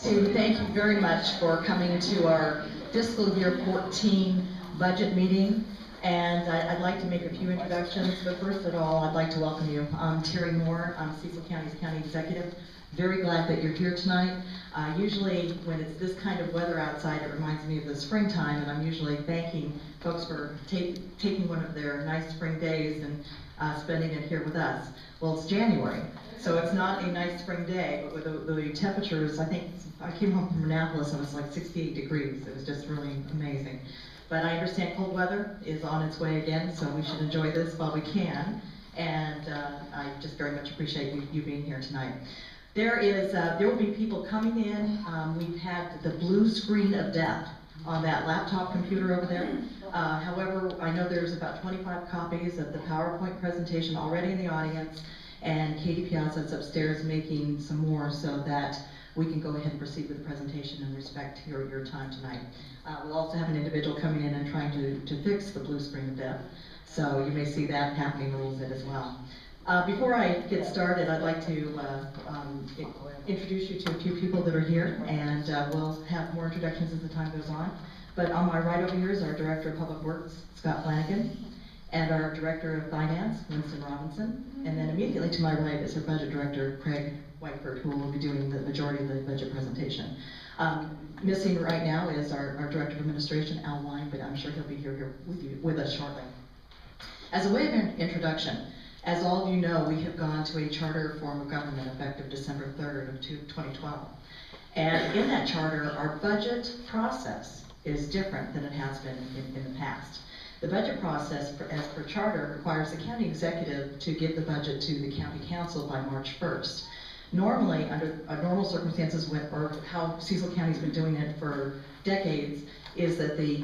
to thank you very much for coming to our fiscal year 14 budget meeting. And I'd like to make a few introductions, but first of all, I'd like to welcome you. I'm Terry Moore, I'm Cecil County's County Executive. Very glad that you're here tonight. Usually when it's this kind of weather outside, it reminds me of the springtime, and I'm usually thanking folks for taking one of their nice spring days and spending it here with us. Well, it's January, so it's not a nice spring day, but with the temperatures, I think, I came home from Annapolis and it was like 68 degrees. It was just really amazing. But I understand cold weather is on its way again, so we should enjoy this while we can. And I just very much appreciate you being here tonight. There will be people coming in. We've had the blue screen of death on that laptop computer over there. However, I know there's about 25 copies of the PowerPoint presentation already in the audience, and Katie Piazza's upstairs making some more so that we can go ahead and proceed with the presentation and respect your time tonight. We'll also have an individual coming in and trying to fix the blue screen of death, so you may see that happening a little bit as well. Before I get started, I'd like to introduce you to a few people that are here, and we'll have more introductions as the time goes on. But on my right over here is our Director of Public Works, Scott Flanagan, and our Director of Finance, Winston Robinson, and then immediately to my right is our Budget Director, Craig Whiteford, who will be doing the majority of the budget presentation. Missing right now is our Director of Administration, Al Wine, but I'm sure he'll be here with us shortly. As a way of introduction, as all of you know, we have gone to a charter form of government effective December 3rd of 2012. And in that charter, our budget process is different than it has been in the past. The budget process, as per charter, requires the county executive to give the budget to the county council by March 1st. Normally, under normal circumstances, or how Cecil County's been doing it for decades, is that the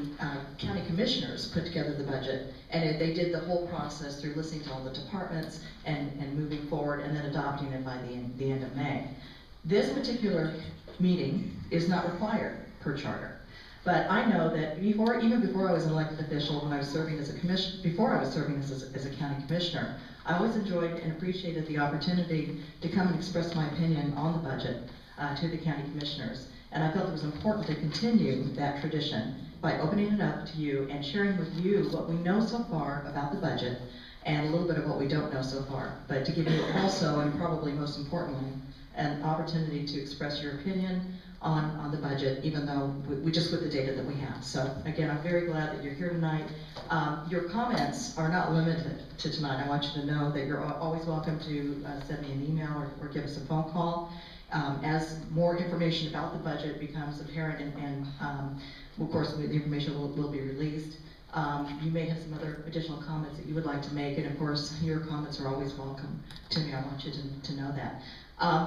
county commissioners put together the budget, and they did the whole process through listening to all the departments and moving forward and then adopting it by the end of May. This particular meeting is not required per charter. But I know that even before I was an elected official, when I was serving as before I was serving as a county commissioner, I always enjoyed and appreciated the opportunity to come and express my opinion on the budget to the county commissioners. And I felt it was important to continue that tradition by opening it up to you and sharing with you what we know so far about the budget and a little bit of what we don't know so far. But to give you also, and probably most importantly, an opportunity to express your opinion on the budget, even though we just with the data that we have. So again, I'm very glad that you're here tonight. Your comments are not limited to tonight. I want you to know that you're always welcome to send me an email or give us a phone call. As more information about the budget becomes apparent and of course the information will be released, you may have some other additional comments that you would like to make, and of course your comments are always welcome to me. I want you to know that.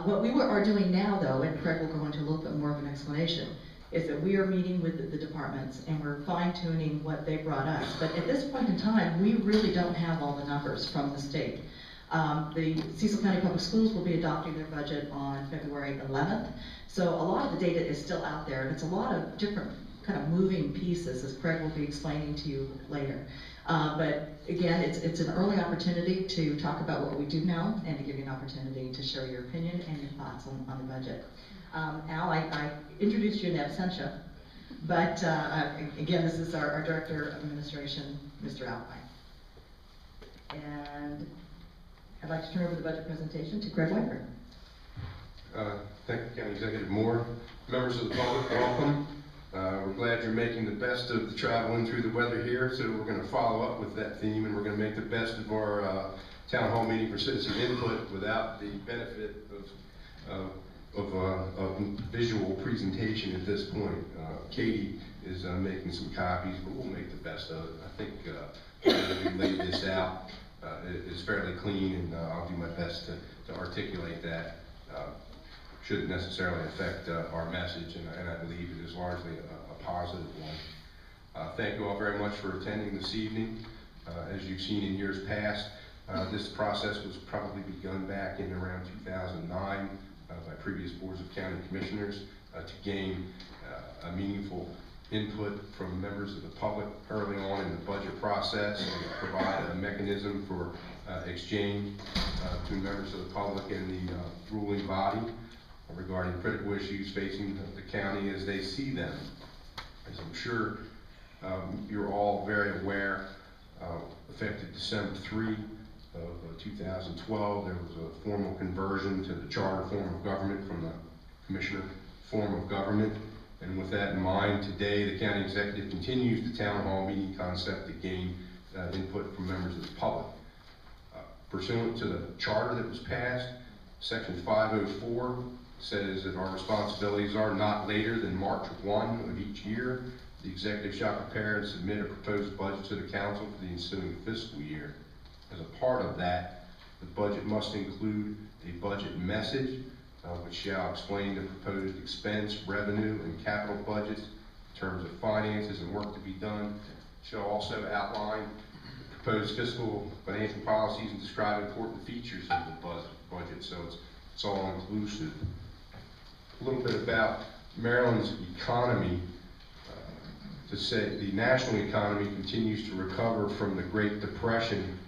What we are doing now, though, and Craig will go into a little bit more of an explanation, is that we are meeting with the departments and we're fine-tuning what they brought us. But at this point in time, we really don't have all the numbers from the state. The Cecil County Public Schools will be adopting their budget on February 11th. So a lot of the data is still out there, and it's a lot of different kind of moving pieces, as Craig will be explaining to you later. But again, it's an early opportunity to talk about what we do know and to give you an opportunity to share your opinion and your thoughts on the budget. Al, I introduced you in absentia, but again, this is our Director of Administration, Mr. Al Wine. And I'd like to turn over the budget presentation to Craig Whiteford. Thank you, County Executive Moore. Members of the public, welcome. We're glad you're making the best of the traveling through the weather here, so we're going to follow up with that theme, and we're going to make the best of our town hall meeting for citizen input without the benefit of visual presentation at this point. Katie is making some copies, but we'll make the best of it. I think we laid this out. It's fairly clean, and I'll do my best to articulate that. Shouldn't necessarily affect our message, and I believe it is largely a positive one. Thank you all very much for attending this evening. As you've seen in years past, this process was probably begun back in around 2009 by previous boards of county commissioners to gain a meaningful input from members of the public early on in the budget process and provide a mechanism for exchange between members of the public and the ruling body. regarding critical issues facing the county as they see them. As I'm sure you're all very aware, effective December 3 of 2012, there was a formal conversion to the charter form of government from the commissioner form of government. And with that in mind, today the county executive continues the town hall meeting concept to gain input from members of the public. Pursuant to the charter that was passed, Section 504 says that our responsibilities are not later than March 1 of each year. The executive shall prepare and submit a proposed budget to the council for the ensuing fiscal year. As a part of that, the budget must include a budget message, which shall explain the proposed expense, revenue, and capital budgets in terms of finances and work to be done. It shall also outline proposed fiscal financial policies and describe important features of the budget, so it's all inclusive. A little bit about Maryland's economy. To say the national economy continues to recover from the Great Depression,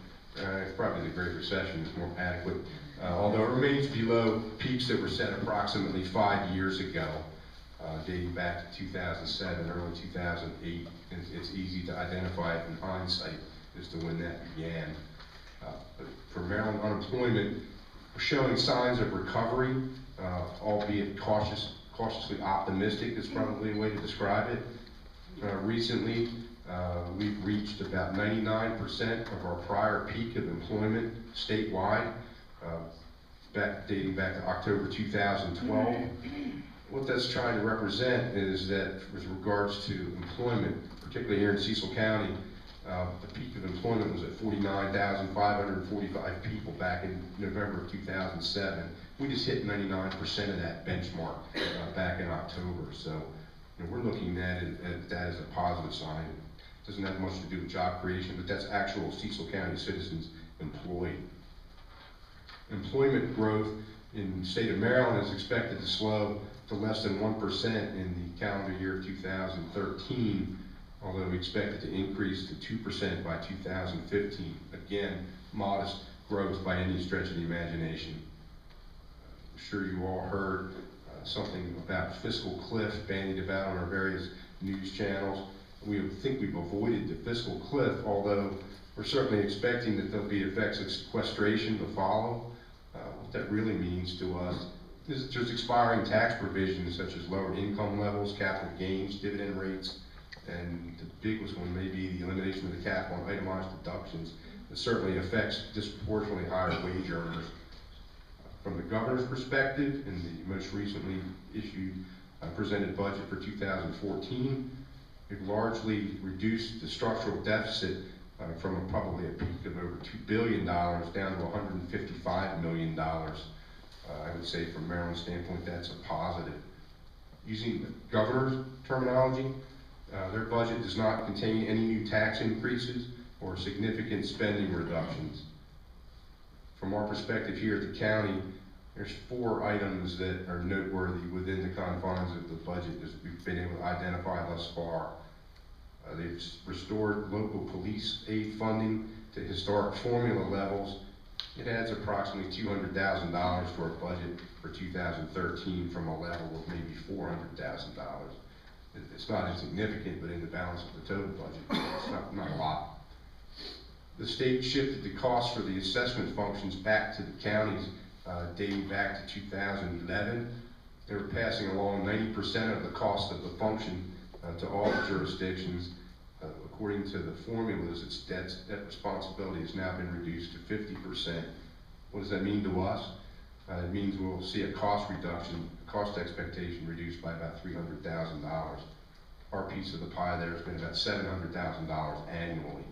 probably the Great Recession is more adequate, although it remains below peaks that were set approximately 5 years ago, dating back to 2007, early 2008. It's easy to identify it in hindsight as to when that began. But for Maryland, unemployment, we're showing signs of recovery, albeit cautiously optimistic is probably a way to describe it. Recently, we've reached about 99% of our prior peak of employment statewide, dating back to October 2012. What that's trying to represent is that with regards to employment, particularly here in Cecil County, the peak of employment was at 49,545 people back in November of 2007. We just hit 99% of that benchmark back in October. So we're looking at that as a positive sign. It doesn't have much to do with job creation, but that's actual Cecil County citizens employed. Employment growth in the state of Maryland is expected to slow to less than 1% in the calendar year of 2013, although we expect it to increase to 2% by 2015. Again, modest growth by any stretch of the imagination. I'm sure you all heard something about fiscal cliff bandied about on our various news channels. We think we've avoided the fiscal cliff, although we're certainly expecting that there'll be effects of sequestration to follow. What that really means to us is there's expiring tax provisions such as lower income levels, capital gains, dividend rates, and the biggest one may be the elimination of the cap on itemized deductions. It certainly affects disproportionately higher wage earners. From the governor's perspective, in the most recently issued presented budget for 2014, we've largely reduced the structural deficit from probably a peak of over $2 billion down to $155 million. I would say from Maryland's standpoint, that's a positive. Using the governor's terminology, their budget does not contain any new tax increases or significant spending reductions. From our perspective here at the county, there's 4 items that are noteworthy within the confines of the budget as we've been able to identify thus far. They've restored local police aid funding to historic formula levels. It adds approximately $200,000 to our budget for 2013 from a level of maybe $400,000. It's not insignificant, but in the balance of the total budget, it's not a lot. The state shifted the cost for the assessment functions back to the counties dating back to 2011. They were passing along 90% of the cost of the function to all the jurisdictions. According to the formulas, that responsibility has now been reduced to 50%. What does that mean to us? It means we'll see a cost reduction, cost expectation reduced by about $300,000. Our piece of the pie there has been about $700,000 annually.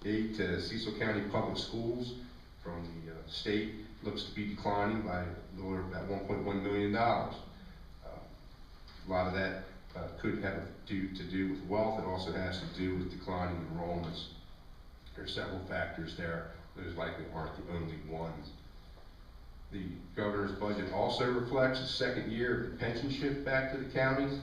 Aid to Cecil County Public Schools from the state looks to be declining by about $1.1 million. A lot of that could have to do with wealth. It also has to do with declining enrollments. There are several factors there. Those likely aren't the only ones. The governor's budget also reflects the second year of the pension shift back to the counties.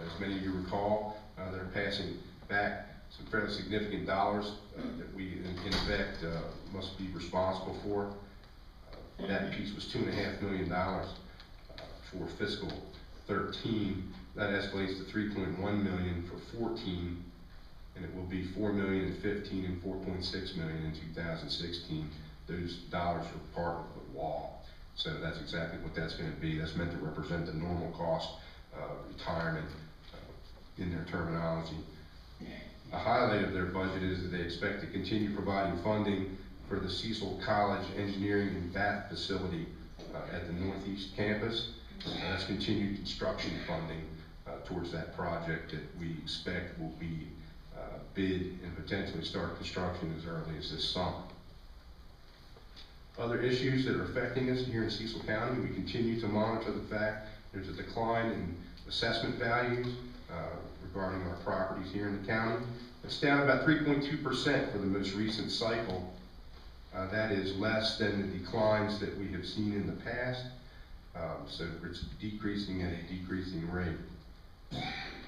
As many of you recall, they're passing back some fairly significant dollars that we, in effect, must be responsible for. That piece was $2.5 million. for fiscal 13. That escalates to $3.1 million for 14, and it will be $4 million in 15 and $4.6 million in 2016. Those dollars are part of the wall. So that's exactly what that's going to be. That's meant to represent the normal cost of retirement in their terminology. A highlight of their budget is that they expect to continue providing funding for the Cecil College Engineering and Bath facility at the Northeast campus. That's continued construction funding towards that project that we expect will be bid and potentially start construction as early as this summer. Other issues that are affecting us here in Cecil County, we continue to monitor the fact there's a decline in assessment values regarding our properties here in the county. It's down about 3.2% for the most recent cycle. That is less than the declines that we have seen in the past. So it's decreasing at a decreasing rate.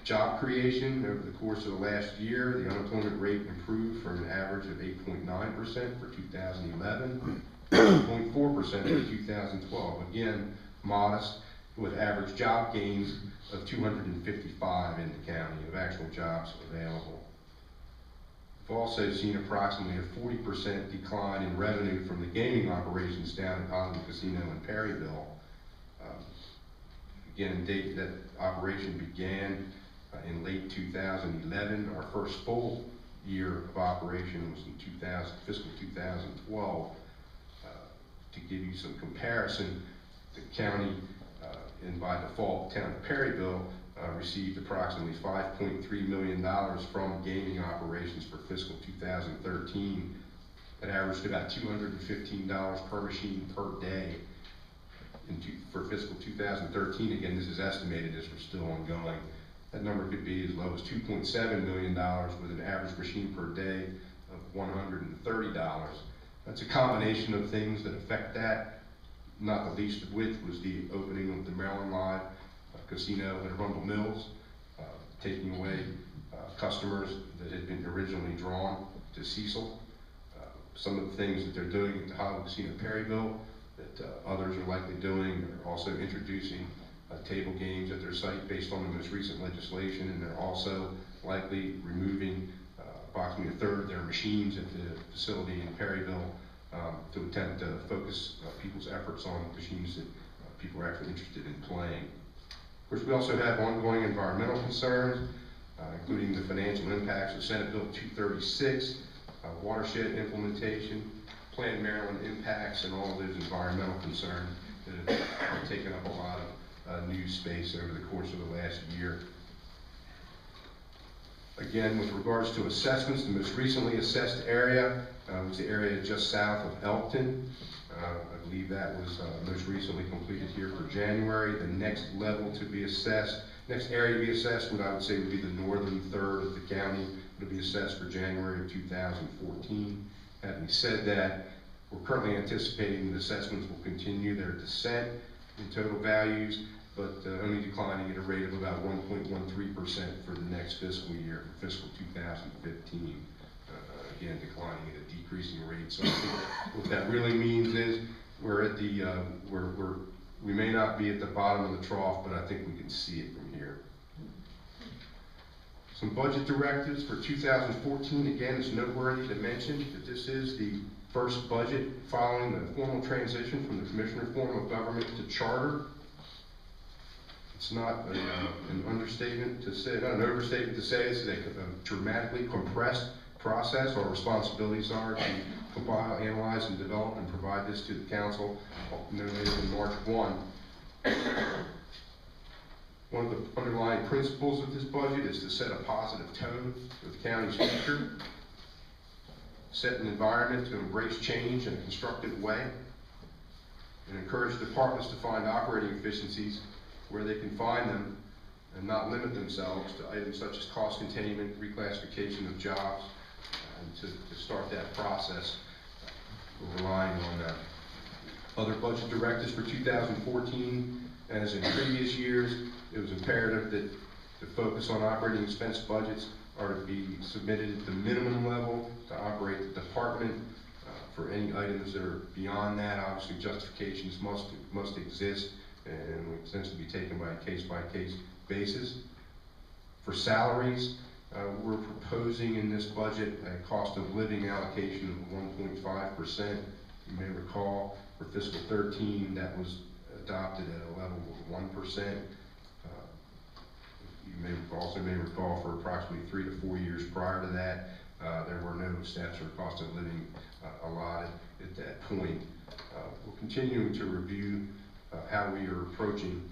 Job creation over the course of the last year, the unemployment rate improved from an average of 8.9% for 2011, 8.4% for 2012. Again, modest, with average job gains of 255 in the county of actual jobs available. We've also seen approximately a 40% decline in revenue from the gaming operations down at Hollywood Casino in Perryville. Again, date that operation began in late 2011. Our first full year of operation was in fiscal 2012. To give you some comparison, the county, and by default, the town of Perryville, received approximately $5.3 million from gaming operations for fiscal 2013. That averaged about $215 per machine per day. For fiscal 2013, again, this is estimated as we're still ongoing. That number could be as low as $2.7 million with an average machine per day of $130. That's a combination of things that affect that, not the least of which was the opening of the Maryland Live Casino at Arundel Mills, taking away customers that had been originally drawn to Cecil. Some of the things that they're doing at the Hollywood Casino Perryville that others are likely doing. They're also introducing table games at their site based on the most recent legislation, and they're also likely removing approximately a third of their machines at the facility in Perryville to attempt to focus people's efforts on machines that people are actually interested in playing. Of course, we also have ongoing environmental concerns, including the financial impacts of Senate Bill 236, watershed implementation, Planned Maryland impacts, and all of those environmental concerns that have taken up a lot of news space over the course of the last year. Again, with regards to assessments, the most recently assessed area was the area just south of Elkton. I believe that was most recently completed here for January. The next level to be assessed, next area to be assessed, what I would say would be the northern third of the county, would be assessed for January of 2014. Having said that, we're currently anticipating that assessments will continue their descent in total values, but only declining at a rate of about 1.13% for the next fiscal year, for fiscal 2015. Again, declining at a decreasing rate. So I think what that really means is we're at the, we may not be at the bottom of the trough, but I think we can see it from here. Some budget directives for 2014. Again, it's noteworthy to mention that this is the first budget following the formal transition from the Commissioner form of government to charter. It's not an understatement to say, not an overstatement to say it's a dramatically compressed process. Our responsibilities are to compile, analyze, and develop and provide this to the council no later than March 1. One of the underlying principles of this budget is to set a positive tone for the county's future, set an environment to embrace change in a constructive way, and encourage departments to find operating efficiencies where they can find them and not limit themselves to items such as cost containment, reclassification of jobs, and to start that process. We're relying on other budget directives for 2014. As in previous years, it was imperative that the focus on operating expense budgets are to be submitted at the minimum level to operate the department. For any items that are beyond that, obviously justifications must exist and will essentially be taken by a case-by-case basis. For salaries, we're proposing in this budget a cost of living allocation of 1.5%. You may recall for fiscal 13 that was adopted at a level of 1%. You may recall for approximately 3 to 4 years prior to that, there were no steps or cost of living allotted at that point. We're continuing to review how we are approaching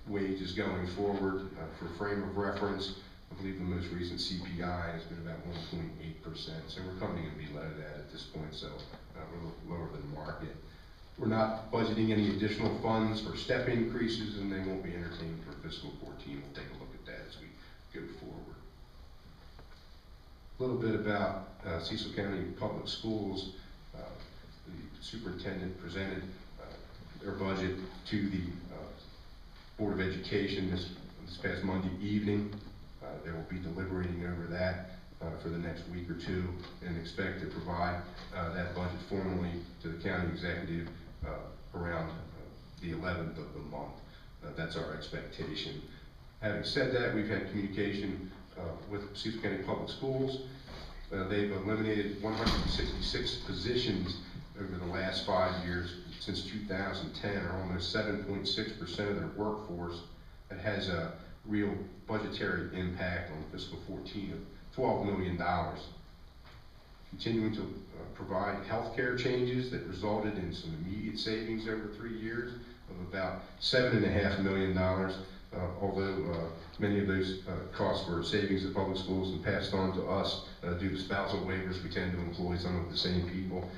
wages going forward. For frame of reference, I believe the most recent CPI has been about 1.8%, so we're coming in below that at this point, so we're a little lower than market. We're not budgeting any additional funds for step increases, and they won't be entertained for fiscal 14. We'll take a look at that as we go forward. A little bit about Cecil County Public Schools. The superintendent presented their budget to the Board of Education this past Monday evening. They will be deliberating over that for the next week or two, and expect to provide that budget formally to the county executive around the 11th of the month. That's our expectation. Having said that, we've had communication with Cecil County Public Schools. They've eliminated 166 positions over the last 5 years since 2010, or almost 7.6% of their workforce. That has a real budgetary impact on fiscal 14 of $12 million. Continuing to provide healthcare changes that resulted in some immediate savings over 3 years of about $7.5 million, although many of those costs were savings of public schools and passed on to us due to spousal waivers. We tend to employ some of the same people,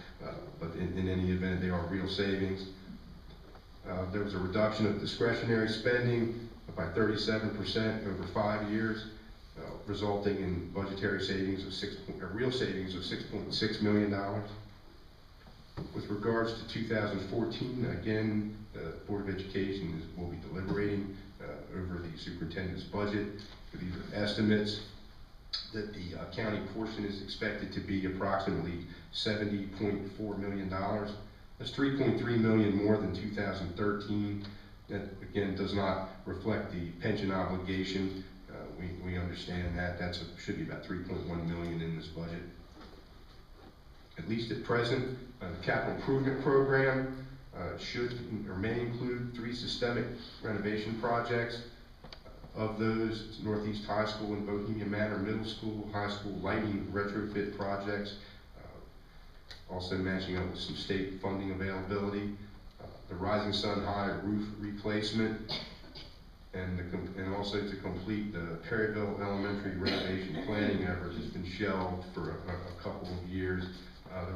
but in any event, they are real savings. There was a reduction of discretionary spending by 37% over 5 years, resulting in budgetary savings of real savings of $6.6 million. With regards to 2014, again, the Board of Education will be deliberating over the superintendent's budget. These are estimates that the county portion is expected to be approximately $70.4 million. That's $3.3 million more than 2013. That, again, does not reflect the pension obligation. We understand that. That should be about $3.1 million in this budget. At least at present, the capital improvement program should or may include 3 systemic renovation projects. Of those, Northeast High School and Bohemia Manor Middle School, high school lighting retrofit projects, also matching up with some state funding availability. The Rising Sun High roof replacement, and also to complete the Perryville Elementary renovation planning effort has been shelved for a couple of years.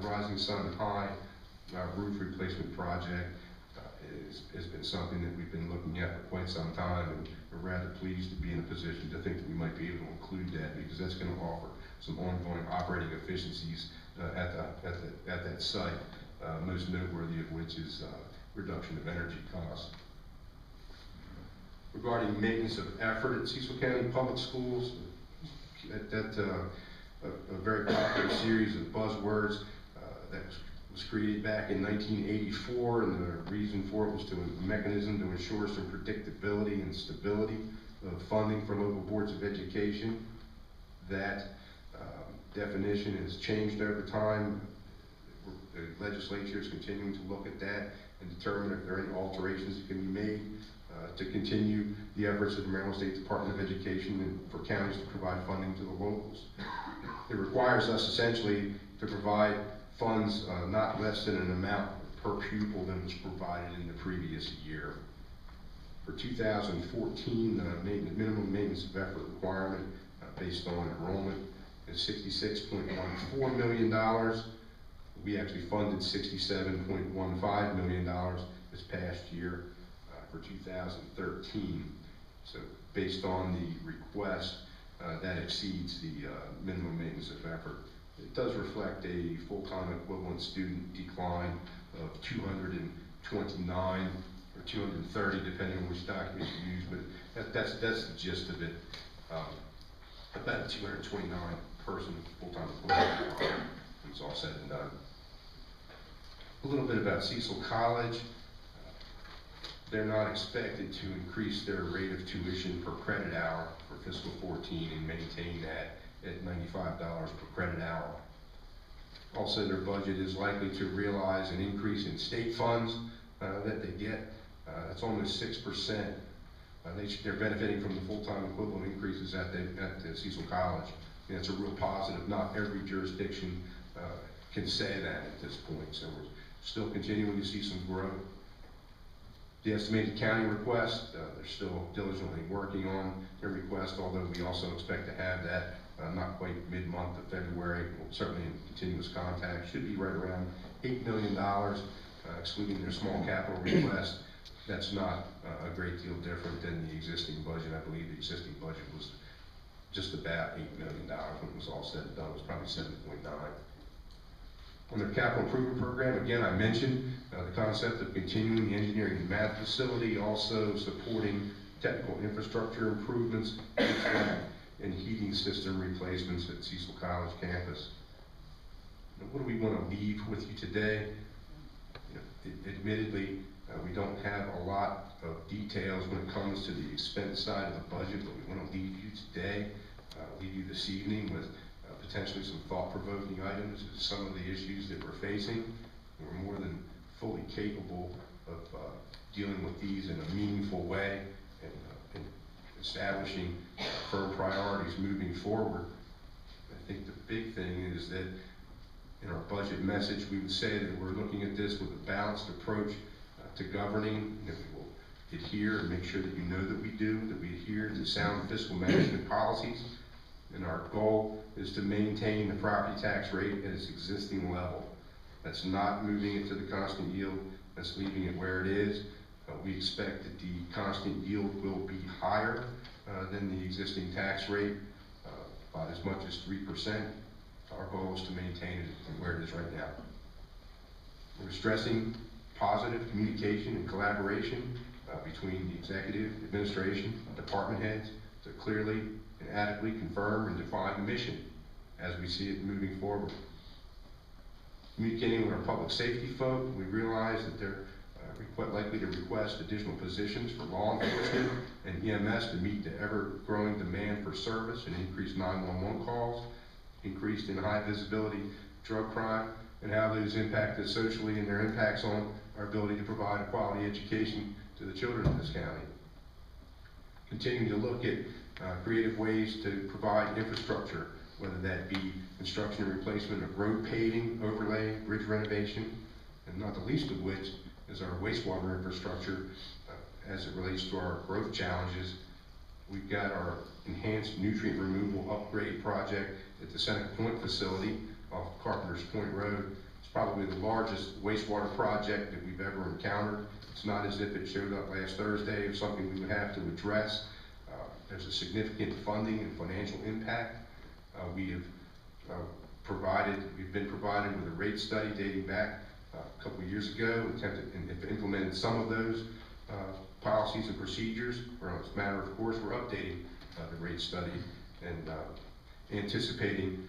The Rising Sun High roof replacement project has been something that we've been looking at for quite some time, and we're rather pleased to be in a position to think that we might be able to include that, because that's going to offer some ongoing operating efficiencies at that site, most noteworthy of which is reduction of energy costs. Regarding maintenance of effort at Cecil County Public Schools, a very popular series of buzzwords that was created back in 1984, and the reason for it was a mechanism to ensure some predictability and stability of funding for local boards of education. That definition has changed over time. The legislature is continuing to look at that and determine if there are any alterations that can be made to continue the efforts of the Maryland State Department of Education and for counties to provide funding to the locals. It requires us essentially to provide funds not less than an amount per pupil than was provided in the previous year. For 2014, the minimum maintenance of effort requirement based on enrollment is $66.14 million. We actually funded $67.15 million this past year for 2013. So based on the request, that exceeds the minimum maintenance of effort. It does reflect a full-time equivalent student decline of 229 or 230, depending on which document you use, but that's the gist of it. About 229 person full-time equivalent decline. It's all said and done. A little bit about Cecil College. they're not expected to increase their rate of tuition per credit hour for fiscal 14 and maintain that at $95 per credit hour. Also, their budget is likely to realize an increase in state funds that they get. That's almost 6%. They're benefiting from the full-time equivalent increases at the Cecil College. And it's a real positive. Not every jurisdiction can say that at this point, so we're still continuing to see some growth. The estimated county request, they're still diligently working on their request, although we also expect to have that not quite mid-month of February. We'll certainly in continuous contact. Should be right around $8 million, excluding their small capital request. That's not a great deal different than the existing budget. I believe the existing budget was just about $8 million when it was all said and done. It was probably 7.9. On their capital improvement program, again, I mentioned the concept of continuing the engineering and math facility, also supporting technical infrastructure improvements and heating system replacements at Cecil College campus. Now, what do we want to leave with you today? Admittedly, we don't have a lot of details when it comes to the expense side of the budget, but we want to leave you today, leave you this evening with potentially some thought-provoking items as some of the issues that we're facing. We're more than fully capable of dealing with these in a meaningful way and establishing firm priorities moving forward. I think the big thing is that in our budget message, we would say that we're looking at this with a balanced approach to governing, that we will adhere and make sure that you know that we do, that we adhere to sound fiscal management policies. And our goal is to maintain the property tax rate at its existing level. That's not moving it to the constant yield, that's leaving it where it is. We expect that the constant yield will be higher than the existing tax rate, by as much as 3%. Our goal is to maintain it where it is right now. We're stressing positive communication and collaboration between the executive, administration, department heads to clearly and adequately confirm and define the mission as we see it moving forward. Communicating with our public safety folk, we realize that they're quite likely to request additional positions for law enforcement and EMS to meet the ever-growing demand for service and increased 911 calls, increased in high visibility drug crime, and how those impact us socially and their impacts on our ability to provide a quality education to the children of this county. Continuing to look at creative ways to provide infrastructure, whether that be construction and replacement of road paving, overlay, bridge renovation, and not the least of which is our wastewater infrastructure as it relates to our growth challenges. We've got our enhanced nutrient removal upgrade project at the Seneca Point facility off Carpenter's Point Road. It's probably the largest wastewater project that we've ever encountered. It's not as if it showed up last Thursday or something we would have to address. There's a significant funding and financial impact. We've been provided with a rate study dating back a couple of years ago, attempted and implemented some of those policies and procedures. As a matter of course, we're updating the rate study and anticipating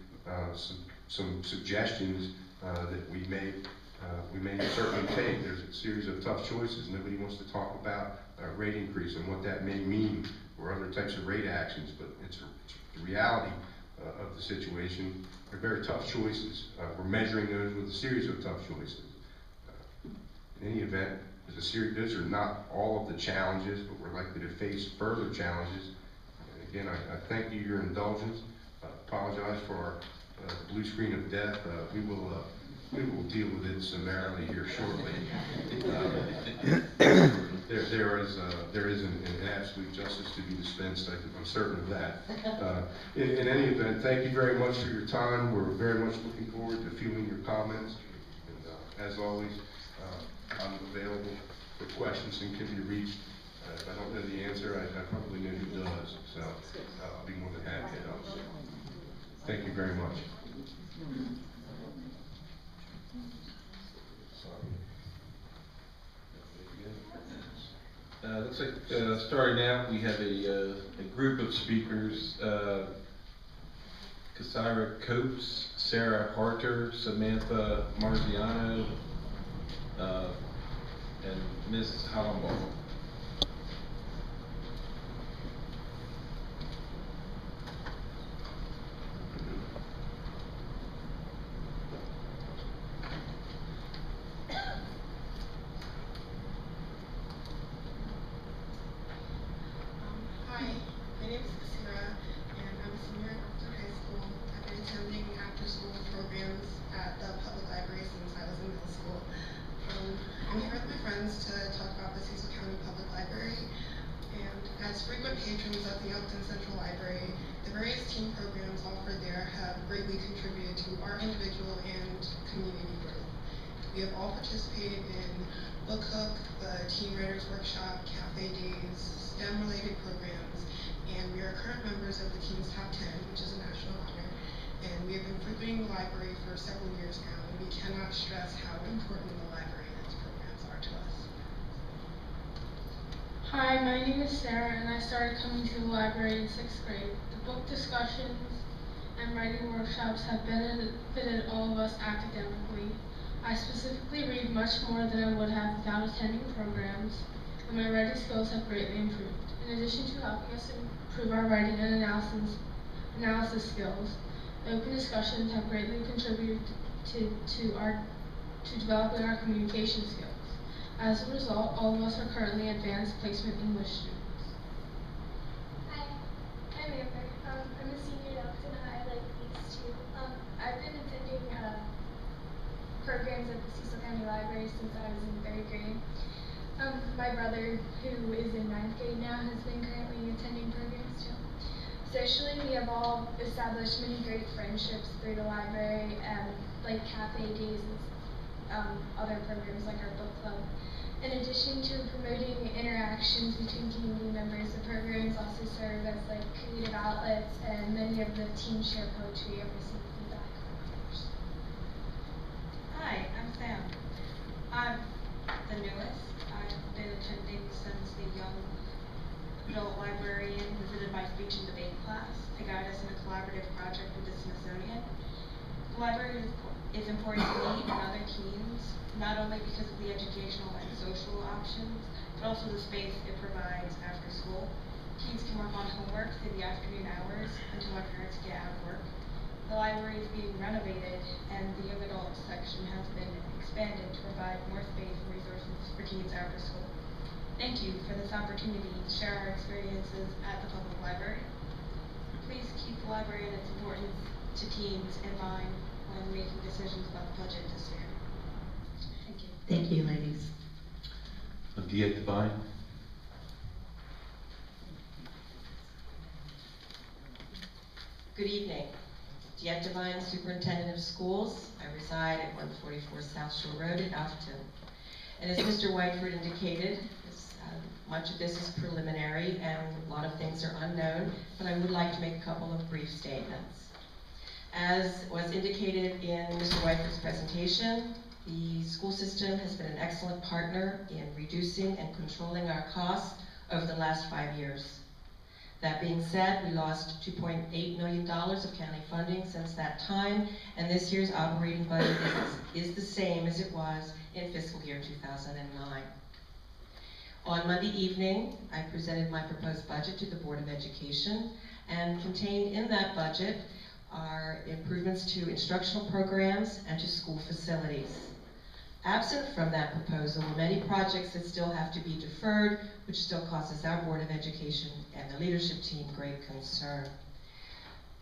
some suggestions that we may certainly take. There's a series of tough choices. Nobody wants to talk about rate increase and what that may mean or other types of rate actions, but it's the reality of the situation. They're very tough choices. We're measuring those with a series of tough choices. In any event, those are not all of the challenges, but we're likely to face further challenges. And again, I thank you for your indulgence. Apologize for our blue screen of death. We will deal with it summarily here shortly. There is an absolute justice to be dispensed. I'm certain of that. In any event, thank you very much for your time. We're very much looking forward to fielding your comments. And as always, I'm available for questions and can be reached. If I don't know the answer, I probably know who does. So I'll be more than happy to help. Thank you very much. Looks like starting out, we have a group of speakers. Cassandra Copes, Sarah Harter, Samantha Marziano, and Ms. Hollenbaugh. name is Sarah, and I'm a senior at Upton High School. I've been attending after-school programs at the public library since I was in middle school. I'm here with my friends to talk about the Cecil County Public Library. And as frequent patrons of the Upton Central Library, the various team programs offered there have greatly contributed to our individual and community growth. We have all participated in Book Hook, the Teen Writers Workshop, Cafe Days, STEM-related programs, and we are current members of the Team's Top 10, which is a national honor. And we have been frequenting the library for several years now, and we cannot stress how important the library and its programs are to us. Hi, my name is Sarah, and I started coming to the library in 6th grade. The book discussions and writing workshops have benefited all of us academically. I specifically read much more than I would have without attending programs, and my writing skills have greatly improved. In addition to helping us improve our writing and analysis skills, the open discussions have greatly contributed to developing our communication skills. As a result, all of us are currently advanced placement English students. Hi, I'm Amber. I'm a senior at Upton High, like these two. I've been attending programs at the Cecil County Library since I was in 3rd grade. My brother, who is in 9th grade now, has been currently attending programs too. Socially, we have all established many great friendships through the library, like Cafe Days and other programs like our book club. In addition to promoting interactions between community members, the programs also serve as like creative outlets, and many of the teams share poetry and receive feedback from others. Hi, I'm Sam. I'm the newest. I've been attending since the young adult librarian visited my speech and debate class to guide us in a collaborative project with the Smithsonian. The library is important to me and other teens, not only because of the educational and social options, but also the space it provides after school. Teens can work on homework through the afternoon hours until our parents get out of work. The library is being renovated, and the young adult section has been expanded to provide more space and resources for teens after school. Thank you for this opportunity to share our experiences at the public library. Please keep the library and its importance to teens in mind when making decisions about the budget this year. Thank you. Thank you, ladies. DeEtte Devine. Good evening. DeEtte Devine, Superintendent of Schools. I reside at 144 South Shore Road in Alton. And as Mr. Whiteford indicated, much of this is preliminary and a lot of things are unknown, but I would like to make a couple of brief statements. As was indicated in Mr. Whiteford's presentation, the school system has been an excellent partner in reducing and controlling our costs over the last 5 years. That being said, we lost $2.8 million of county funding since that time, and this year's operating budget is the same as it was in fiscal year 2009. On Monday evening, I presented my proposed budget to the Board of Education, and contained in that budget are improvements to instructional programs and to school facilities. Absent from that proposal are many projects that still have to be deferred, which still causes our Board of Education and the leadership team great concern.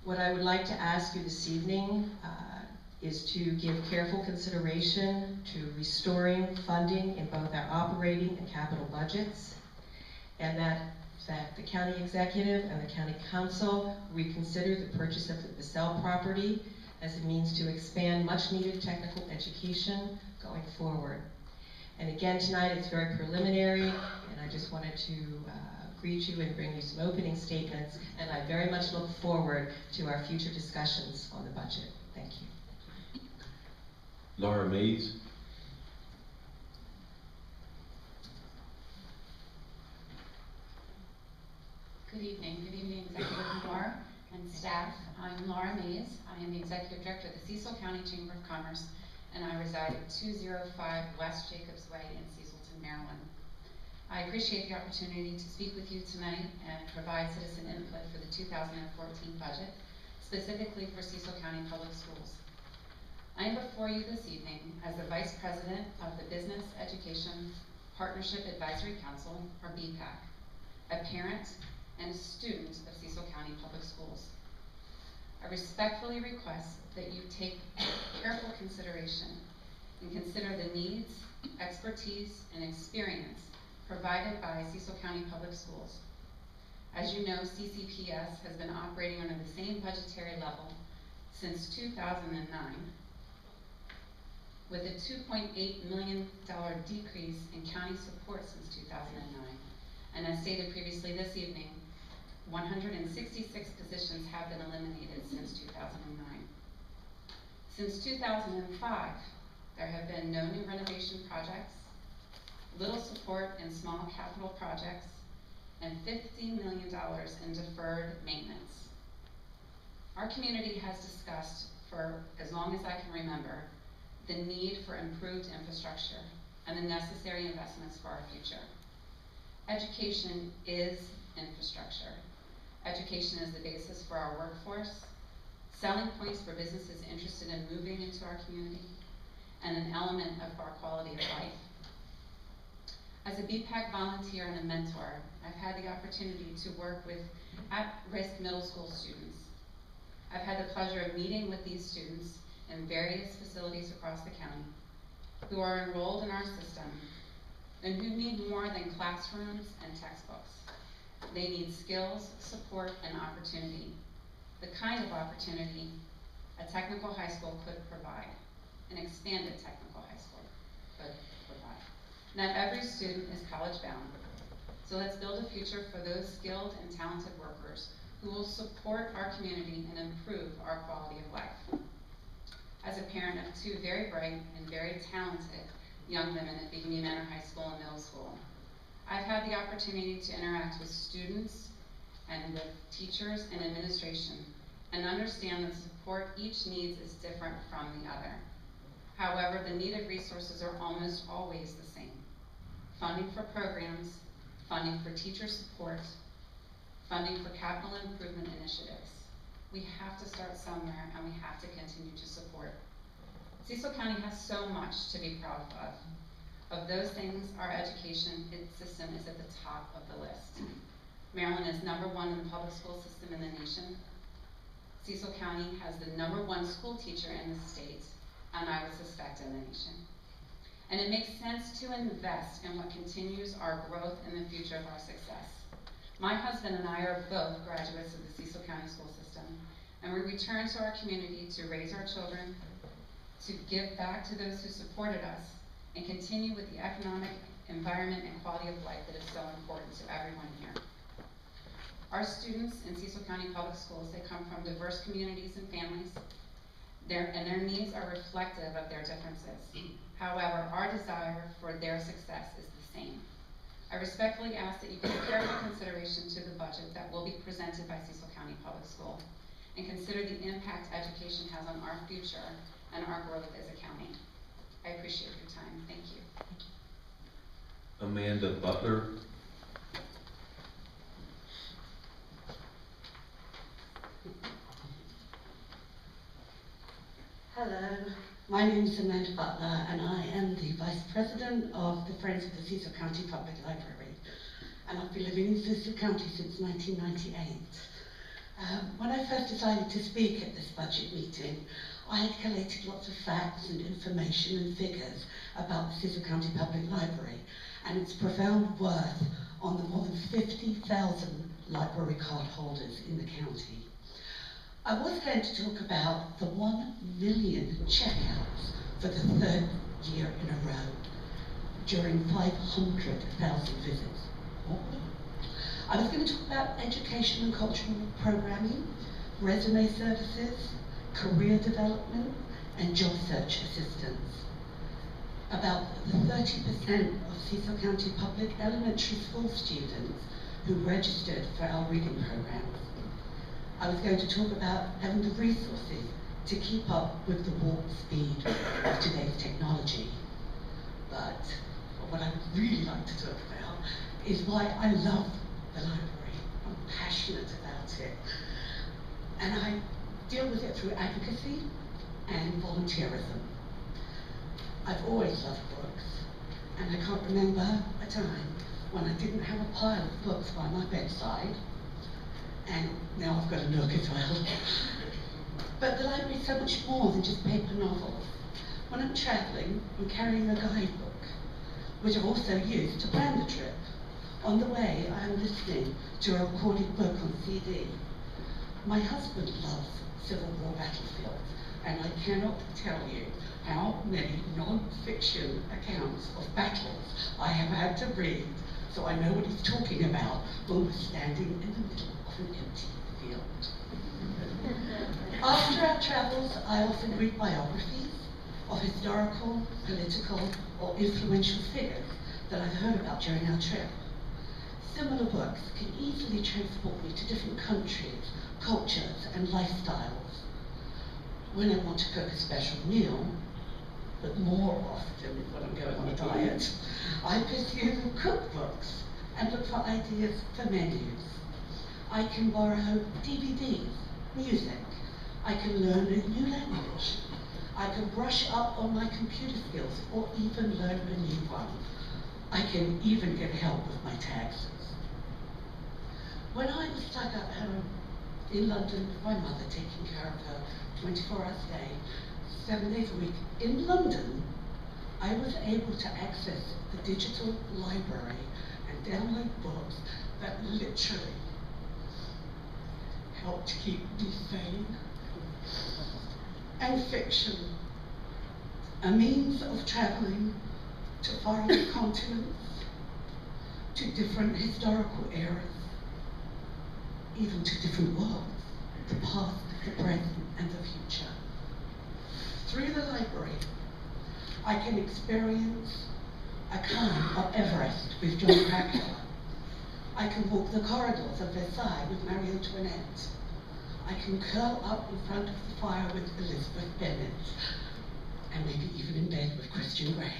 What I would like to ask you this evening is to give careful consideration to restoring funding in both our operating and capital budgets, and that the county executive and the county council reconsider the purchase of the Bissell property as a means to expand much needed technical education going forward. And again, tonight it's very preliminary, and I just wanted to greet you and bring you some opening statements, and I very much look forward to our future discussions on the budget. Thank you. Laura Mays. Good evening, Executive Moore and staff. I'm Laura Mays. I am the Executive Director of the Cecil County Chamber of Commerce, and I reside at 205 West Jacobs Way in Cecilton, Maryland. I appreciate the opportunity to speak with you tonight and provide citizen input for the 2014 budget, specifically for Cecil County Public Schools. I am before you this evening as the Vice President of the Business Education Partnership Advisory Council, or BPAC, a parent and a student of Cecil County Public Schools. I respectfully request that you take careful consideration and consider the needs, expertise, and experience provided by Cecil County Public Schools. As you know, CCPS has been operating under the same budgetary level since 2009, with a $2.8 million decrease in county support since 2009. And as stated previously this evening, 166 positions have been eliminated since 2009. Since 2005, there have been no new renovation projects, little support in small capital projects, and $15 million in deferred maintenance. Our community has discussed for as long as I can remember the need for improved infrastructure and the necessary investments for our future. Education is infrastructure. Education is the basis for our workforce, selling points for businesses interested in moving into our community, and an element of our quality of life. As a BPAC volunteer and a mentor, I've had the opportunity to work with at-risk middle school students. I've had the pleasure of meeting with these students in various facilities across the county who are enrolled in our system and who need more than classrooms and textbooks. They need skills, support, and opportunity, the kind of opportunity a technical high school could provide, an expanded technical high school could provide. Not every student is college bound, so let's build a future for those skilled and talented workers who will support our community and improve our quality of life. As a parent of two very bright and very talented young women at Bigamy Manor High School and Middle School, I've had the opportunity to interact with students and with teachers and administration and understand that support each needs is different from the other. However, the needed resources are almost always the same. Funding for programs, funding for teacher support, funding for capital improvement initiatives. We have to start somewhere and we have to continue to support. Cecil County has so much to be proud of. Of those things, our education system is at the top of the list. Maryland is #1 in the public school system in the nation. Cecil County has the #1 school teacher in the state, and I would suspect in the nation. And it makes sense to invest in what continues our growth and the future of our success. My husband and I are both graduates of the Cecil County school system, and we return to our community to raise our children, to give back to those who supported us, and continue with the economic, environment, and quality of life that is so important to everyone here. Our students in Cecil County Public Schools, they come from diverse communities and families, and their needs are reflective of their differences. However, our desire for their success is the same. I respectfully ask that you give careful consideration to the budget that will be presented by Cecil County Public School, and consider the impact education has on our future and our growth as a county. I appreciate your time. Thank you. Amanda Butler. Hello, my name is Amanda Butler and I am the Vice President of the Friends of the Cecil County Public Library, and I've been living in Cecil County since 1998. When I first decided to speak at this budget meeting, I had collated lots of facts and information and figures about the Cecil County Public Library and its profound worth on the more than 50,000 library card holders in the county. I was going to talk about the 1 million checkouts for the 3rd year in a row during 500,000 visits. I was going to talk about education and cultural programming, resume services, career development, and job search assistance. About the 30% of Cecil County Public Elementary School students who registered for our reading programs. I was going to talk about having the resources to keep up with the warp speed of today's technology. But what I would really like to talk about is why I love the library. I'm passionate about it. And I deal with it through advocacy and volunteerism. I've always loved books, and I can't remember a time when I didn't have a pile of books by my bedside, and now I've got a Nook as well. But the library is so much more than just paper novels. When I'm travelling, I'm carrying a guidebook, which I've also used to plan the trip. On the way, I am listening to a recorded book on CD. My husband loves Civil War battlefields, and I cannot tell you how many non-fiction accounts of battles I have had to read, so I know what he's talking about when we're standing in the middle of an empty field. After our travels, I often read biographies of historical, political, or influential figures that I've heard about during our trip. Similar books can easily transport me to different countries, cultures, and lifestyles. When I want to cook a special meal, but more often when I'm going on a diet, I pursue cookbooks and look for ideas for menus. I can borrow DVDs, music. I can learn a new language. I can brush up on my computer skills or even learn a new one. I can even get help with my taxes. When I was stuck at home in London with my mother taking care of her 24 hours a day, 7 days a week in London, I was able to access the digital library and download books that literally helped keep me sane. And fiction, a means of travelling to foreign continents, to different historical eras, even to different worlds, the past, the present, and the future. Through the library, I can experience a climb up Everest with John Krakauer. I can walk the corridors of Versailles with Marie Antoinette. I can curl up in front of the fire with Elizabeth Bennet, and maybe even in bed with Christian Grey.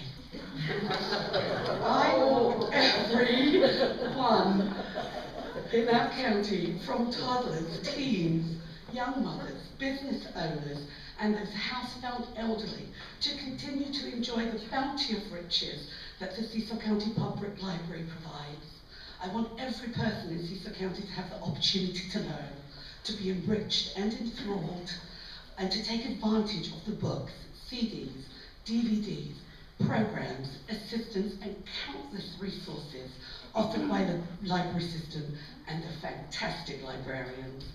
I walk every one in our county, from toddlers, teens, young mothers, business owners, and those housebound elderly, to continue to enjoy the bounty of riches that the Cecil County Public Library provides. I want every person in Cecil County to have the opportunity to learn, to be enriched and enthralled, and to take advantage of the books, CDs, DVDs, programs, assistance, and countless resources offered by the library system and the fantastic librarians.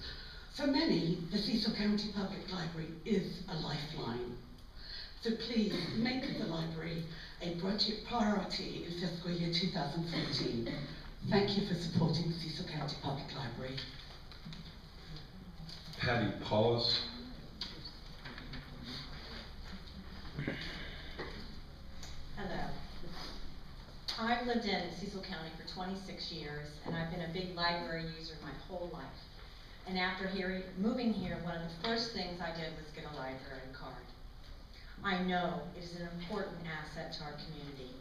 For many, the Cecil County Public Library is a lifeline. So please make the library a budget priority in fiscal year 2014. Thank you for supporting the Cecil County Public Library. Patty Paulus. Hello. I've lived in Cecil County for 26 years, and I've been a big library user my whole life. And after moving here, one of the first things I did was get a library card. I know it is an important asset to our community.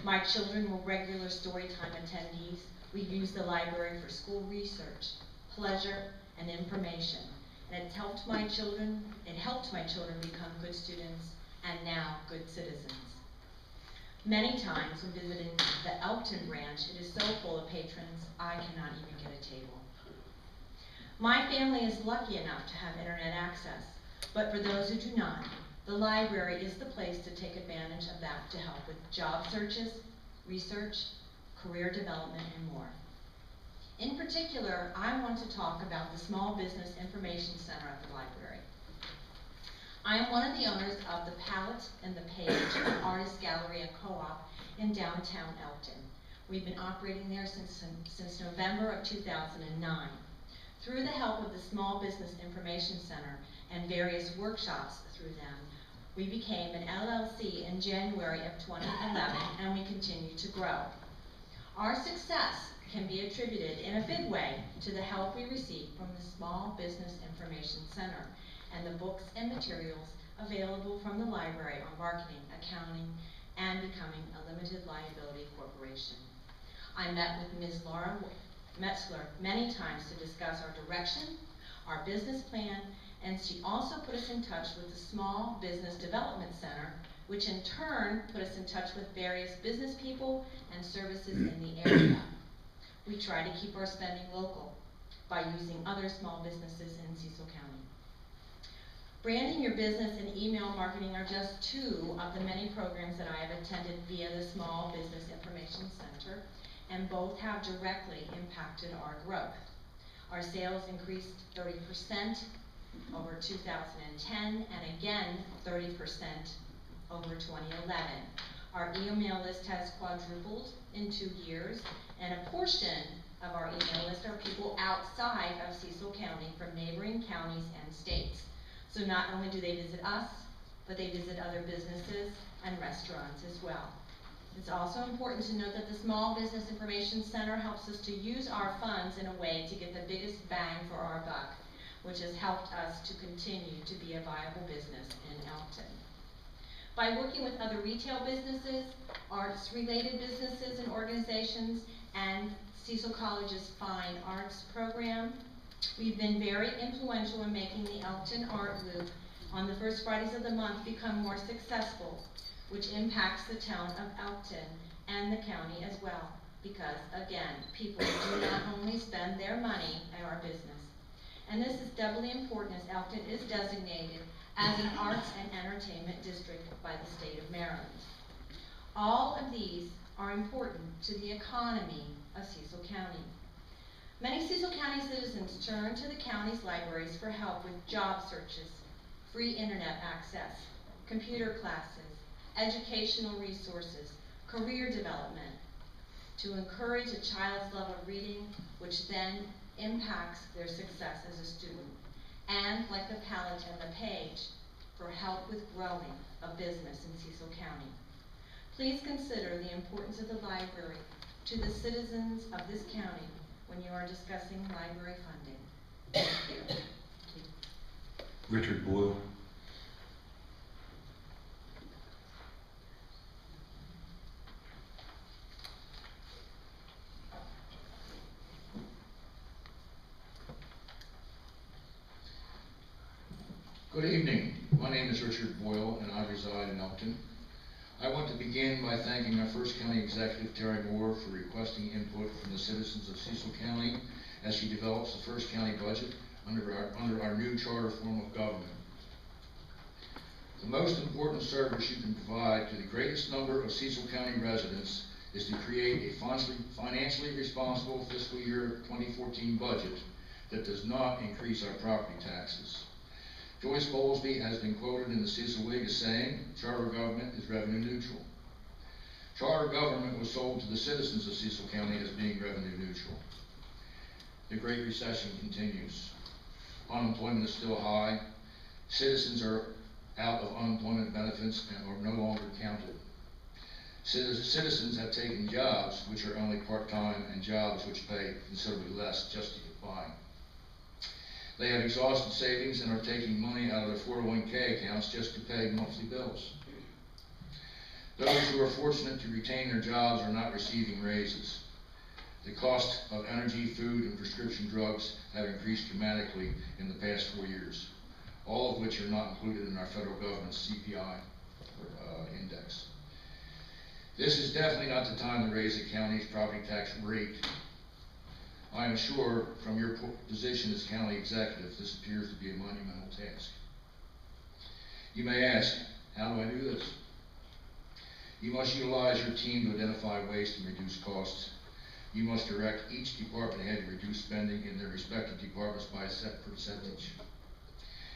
My children were regular storytime attendees. We used the library for school research, pleasure, and information. And it helped my children become good students and now good citizens. Many times when visiting the Elkton branch, it is so full of patrons, I cannot even get a table. My family is lucky enough to have internet access, but for those who do not, the library is the place to take advantage of that to help with job searches, research, career development, and more. In particular, I want to talk about the Small Business Information Center at the library. I am one of the owners of the Palette and the Page, an artist gallery and co-op in downtown Elkton. We've been operating there since November of 2009. Through the help of the Small Business Information Center and various workshops through them, we became an LLC in January of 2011, and we continue to grow. Our success can be attributed in a big way to the help we receive from the Small Business Information Center and the books and materials available from the library on marketing, accounting, and becoming a limited liability corporation. I met with Ms. Laura Metzler many times to discuss our direction, our business plan, and she also put us in touch with the Small Business Development Center, which in turn put us in touch with various business people and services in the area. We try to keep our spending local by using other small businesses in Cecil County. Branding your business and email marketing are just two of the many programs that I have attended via the Small Business Information Center, and both have directly impacted our growth. Our sales increased 30% over 2010, and again 30% over 2011. Our email list has quadrupled in 2 years, and a portion of our email list are people outside of Cecil County from neighboring counties and states. So not only do they visit us, but they visit other businesses and restaurants as well. It's also important to note that the Small Business Information Center helps us to use our funds in a way to get the biggest bang for our buck, which has helped us to continue to be a viable business in Elkton. By working with other retail businesses, arts-related businesses and organizations, and Cecil College's Fine Arts program, we've been very influential in making the Elkton Art Loop on the first Fridays of the month become more successful, which impacts the town of Elkton and the county as well, because again, people do not only spend their money at our business. And this is doubly important as Elkton is designated as an arts and entertainment district by the state of Maryland. All of these are important to the economy of Cecil County. Many Cecil County citizens turn to the county's libraries for help with job searches, free internet access, computer classes, educational resources, career development, to encourage a child's love of reading, which then impacts their success as a student, and like the palette and the page, for help with growing a business in Cecil County. Please consider the importance of the library to the citizens of this county when you are discussing library funding. Thank you. Richard Boyle. Good evening. My name is Richard Boyle, and I reside in Elkton. I want to begin by thanking our First County Executive, Terry Moore, for requesting input from the citizens of Cecil County as she develops the First County budget under our new charter form of government. The most important service you can provide to the greatest number of Cecil County residents is to create a financially responsible fiscal year 2014 budget that does not increase our property taxes. Joyce Bowlesby has been quoted in the Cecil League as saying, charter government is revenue neutral. Charter government was sold to the citizens of Cecil County as being revenue neutral. The Great Recession continues. Unemployment is still high. Citizens are out of unemployment benefits and are no longer counted. Citizens have taken jobs which are only part-time and jobs which pay considerably less just to get by. They have exhausted savings and are taking money out of their 401k accounts just to pay monthly bills. Those who are fortunate to retain their jobs are not receiving raises. The cost of energy, food, and prescription drugs have increased dramatically in the past 4 years, all of which are not included in our federal government's CPI index. This is definitely not the time to raise the county's property tax rate. I am sure from your position as county executive, this appears to be a monumental task. You may ask, how do I do this? You must utilize your team to identify ways to reduce costs. You must direct each department head to reduce spending in their respective departments by a set percentage,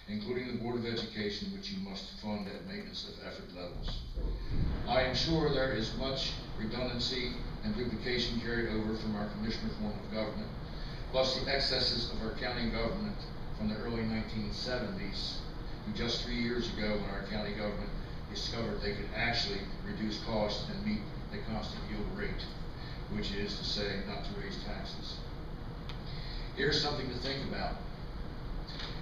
including the Board of Education, which you must fund at maintenance of effort levels. I am sure there is much redundancy and duplication carried over from our commissioner form of government, plus the excesses of our county government from the early 1970s, who just 3 years ago when our county government discovered they could actually reduce costs and meet the constant yield rate, which is to say not to raise taxes. Here's something to think about.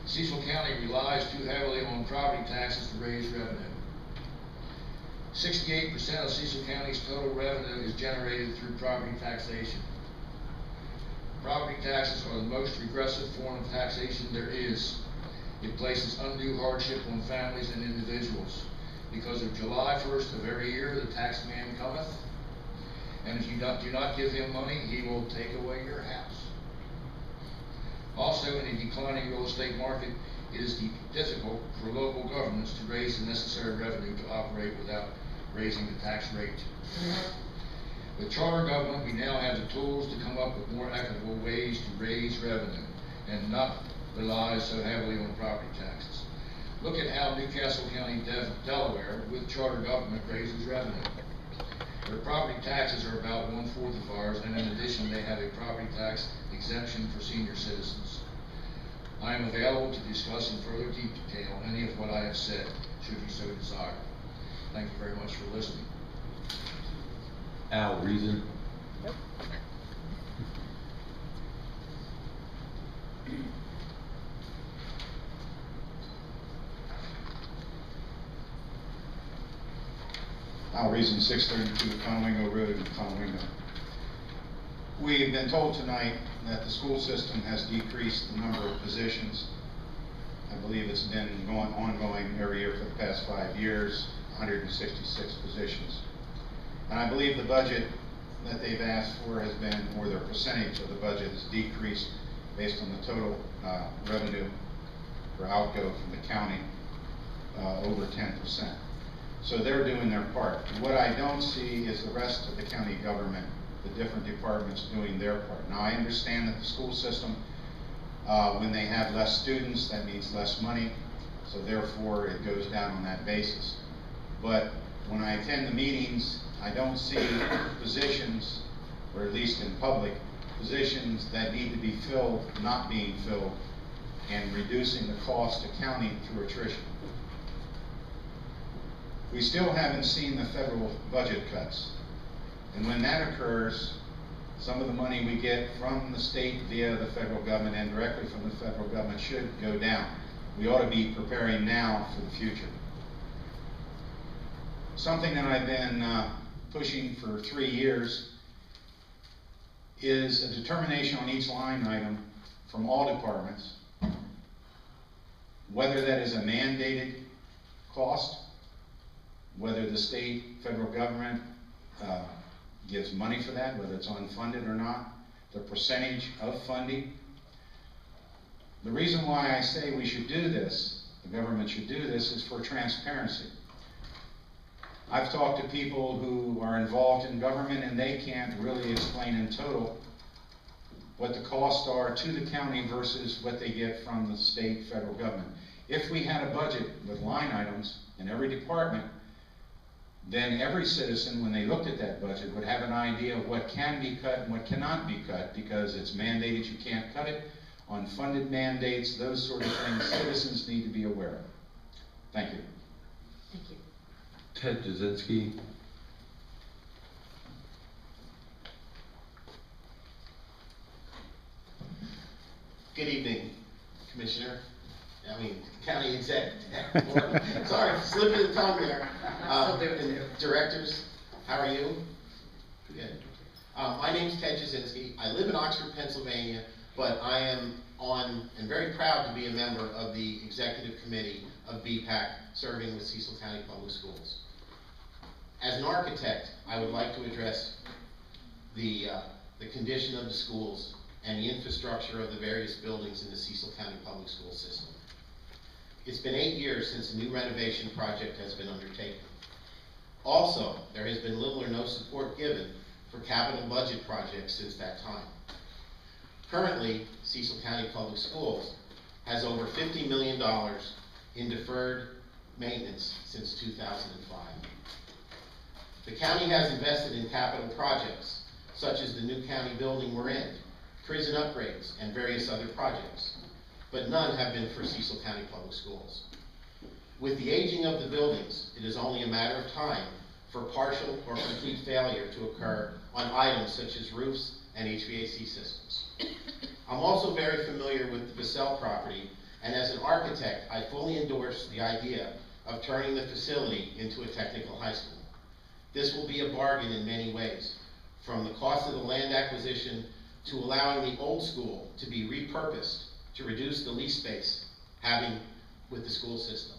Cecil County relies too heavily on property taxes to raise revenue. 68% of Cecil County's total revenue is generated through property taxation. Property taxes are the most regressive form of taxation there is. It places undue hardship on families and individuals, because of July 1st of every year the tax man cometh, and if you do not give him money, he will take away your house. Also, in a declining real estate market, it is difficult for local governments to raise the necessary revenue to operate without raising the tax rate. With charter government, we now have the tools to come up with more equitable ways to raise revenue and not rely so heavily on property taxes. Look at how Newcastle County, Delaware, with charter government, raises revenue. Their property taxes are about 1/4 of ours, and in addition, they have a property tax exemption for senior citizens. I am available to discuss in further detail any of what I have said, should you so desire. Thank you very much for listening. Al Reason. Al Reason, 632 Conowingo Road in Conowingo. We've been told tonight that the school system has decreased the number of positions. I believe it's been ongoing every year for the past 5 years, 166 positions. And I believe the budget that they've asked for has been, or their percentage of the budget has decreased based on the total revenue for outgo from the county, over 10%. So they're doing their part. What I don't see is the rest of the county government, the different departments doing their part. Now I understand that the school system, when they have less students, that means less money, so therefore it goes down on that basis. But when I attend the meetings, I don't see positions, or at least in public, positions that need to be filled, not being filled, and reducing the cost to county through attrition. We still haven't seen the federal budget cuts. And when that occurs, some of the money we get from the state via the federal government and directly from the federal government should go down. We ought to be preparing now for the future. Something that I've been pushing for 3 years is a determination on each line item from all departments, whether that is a mandated cost, whether the state, federal government gives money for that, whether it's unfunded or not, the percentage of funding. The reason why I say we should do this, the government should do this, is for transparency. I've talked to people who are involved in government and they can't really explain in total what the costs are to the county versus what they get from the state, federal government. If we had a budget with line items in every department, then every citizen, when they looked at that budget, would have an idea of what can be cut and what cannot be cut, because it's mandated you can't cut it. Unfunded mandates, those sort of things, citizens need to be aware of. Thank you. Thank you. Ted Jasinski. Good evening, Commissioner. County Exec. Sorry, slipping the tongue there. And directors, how are you? Good. My name's Ted Jasinski. I live in Oxford, Pennsylvania, but I am on and very proud to be a member of the Executive Committee of BPAC, serving with Cecil County Public Schools. As an architect, I would like to address the condition of the schools and the infrastructure of the various buildings in the Cecil County Public School system. It's been 8 years since a new renovation project has been undertaken. Also, there has been little or no support given for capital budget projects since that time. Currently, Cecil County Public Schools has over $50 million in deferred maintenance since 2005. The county has invested in capital projects, such as the new county building we're in, prison upgrades, and various other projects, but none have been for Cecil County Public Schools. With the aging of the buildings, it is only a matter of time for partial or complete failure to occur on items such as roofs and HVAC systems. I'm also very familiar with the Bissell property, and as an architect, I fully endorse the idea of turning the facility into a technical high school. This will be a bargain in many ways, from the cost of the land acquisition to allowing the old school to be repurposed to reduce the lease space having with the school system.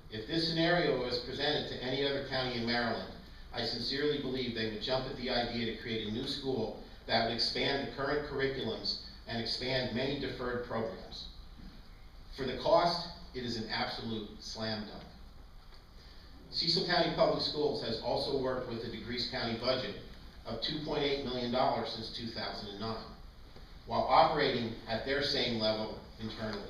If this scenario was presented to any other county in Maryland, I sincerely believe they would jump at the idea to create a new school that would expand the current curriculums and expand many deferred programs. For the cost, it is an absolute slam dunk. Cecil County Public Schools has also worked with the DeGrasse County budget of $2.8 million since 2009, while operating at their same level internally.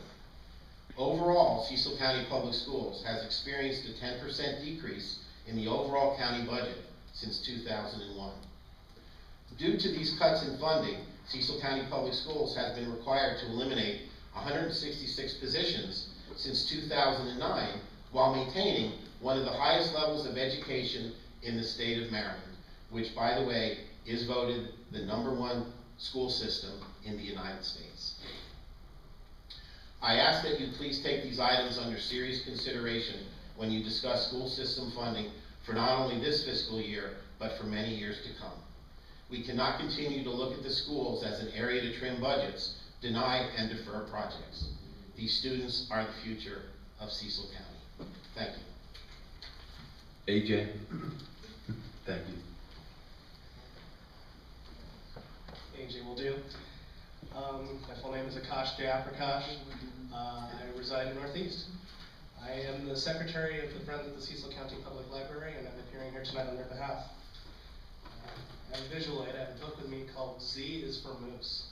Overall, Cecil County Public Schools has experienced a 10% decrease in the overall county budget since 2001. Due to these cuts in funding, Cecil County Public Schools has been required to eliminate 166 positions since 2009 while maintaining one of the highest levels of education in the state of Maryland, which, by the way, is voted the #1 school system in the United States. I ask that you please take these items under serious consideration when you discuss school system funding for not only this fiscal year, but for many years to come. We cannot continue to look at the schools as an area to trim budgets, deny and defer projects. These students are the future of Cecil County. Thank you. AJ, thank you. AJ will do. My full name is Akash Jayaprakash. I reside in Northeast. I am the secretary of the Friends of the Cecil County Public Library, and I'm appearing here tonight on their behalf. I have a visual aid. I have a book with me called Z is for Moose.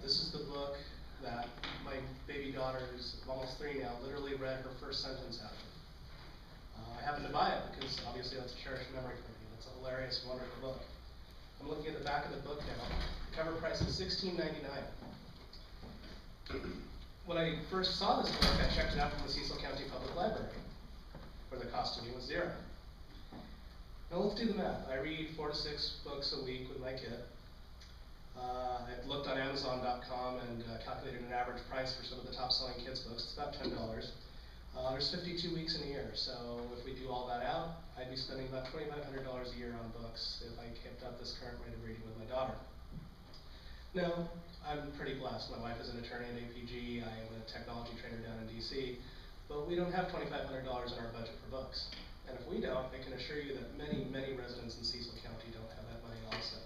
This is the book that my baby daughter, who's almost 3 now, literally read her first sentence out of. I happened to buy it because obviously that's a cherished memory for me. It's a hilarious, wonderful book. I'm looking at the back of the book now. The cover price is $16.99. When I first saw this book, I checked it out from the Cecil County Public Library, where the cost to me was $0. Now let's do the math. I read 4 to 6 books a week with my kid. I've looked on Amazon.com and calculated an average price for some of the top selling kids books. It's about $10. There's 52 weeks in a year, so if we do all that out, I'd be spending about $2,500 a year on books if I kept up this current rate of reading with my daughter. Now, I'm pretty blessed. My wife is an attorney at APG. I am a technology trainer down in DC, but we don't have $2,500 in our budget for books. And if we don't, I can assure you that many, many residents in Cecil County don't have that money also.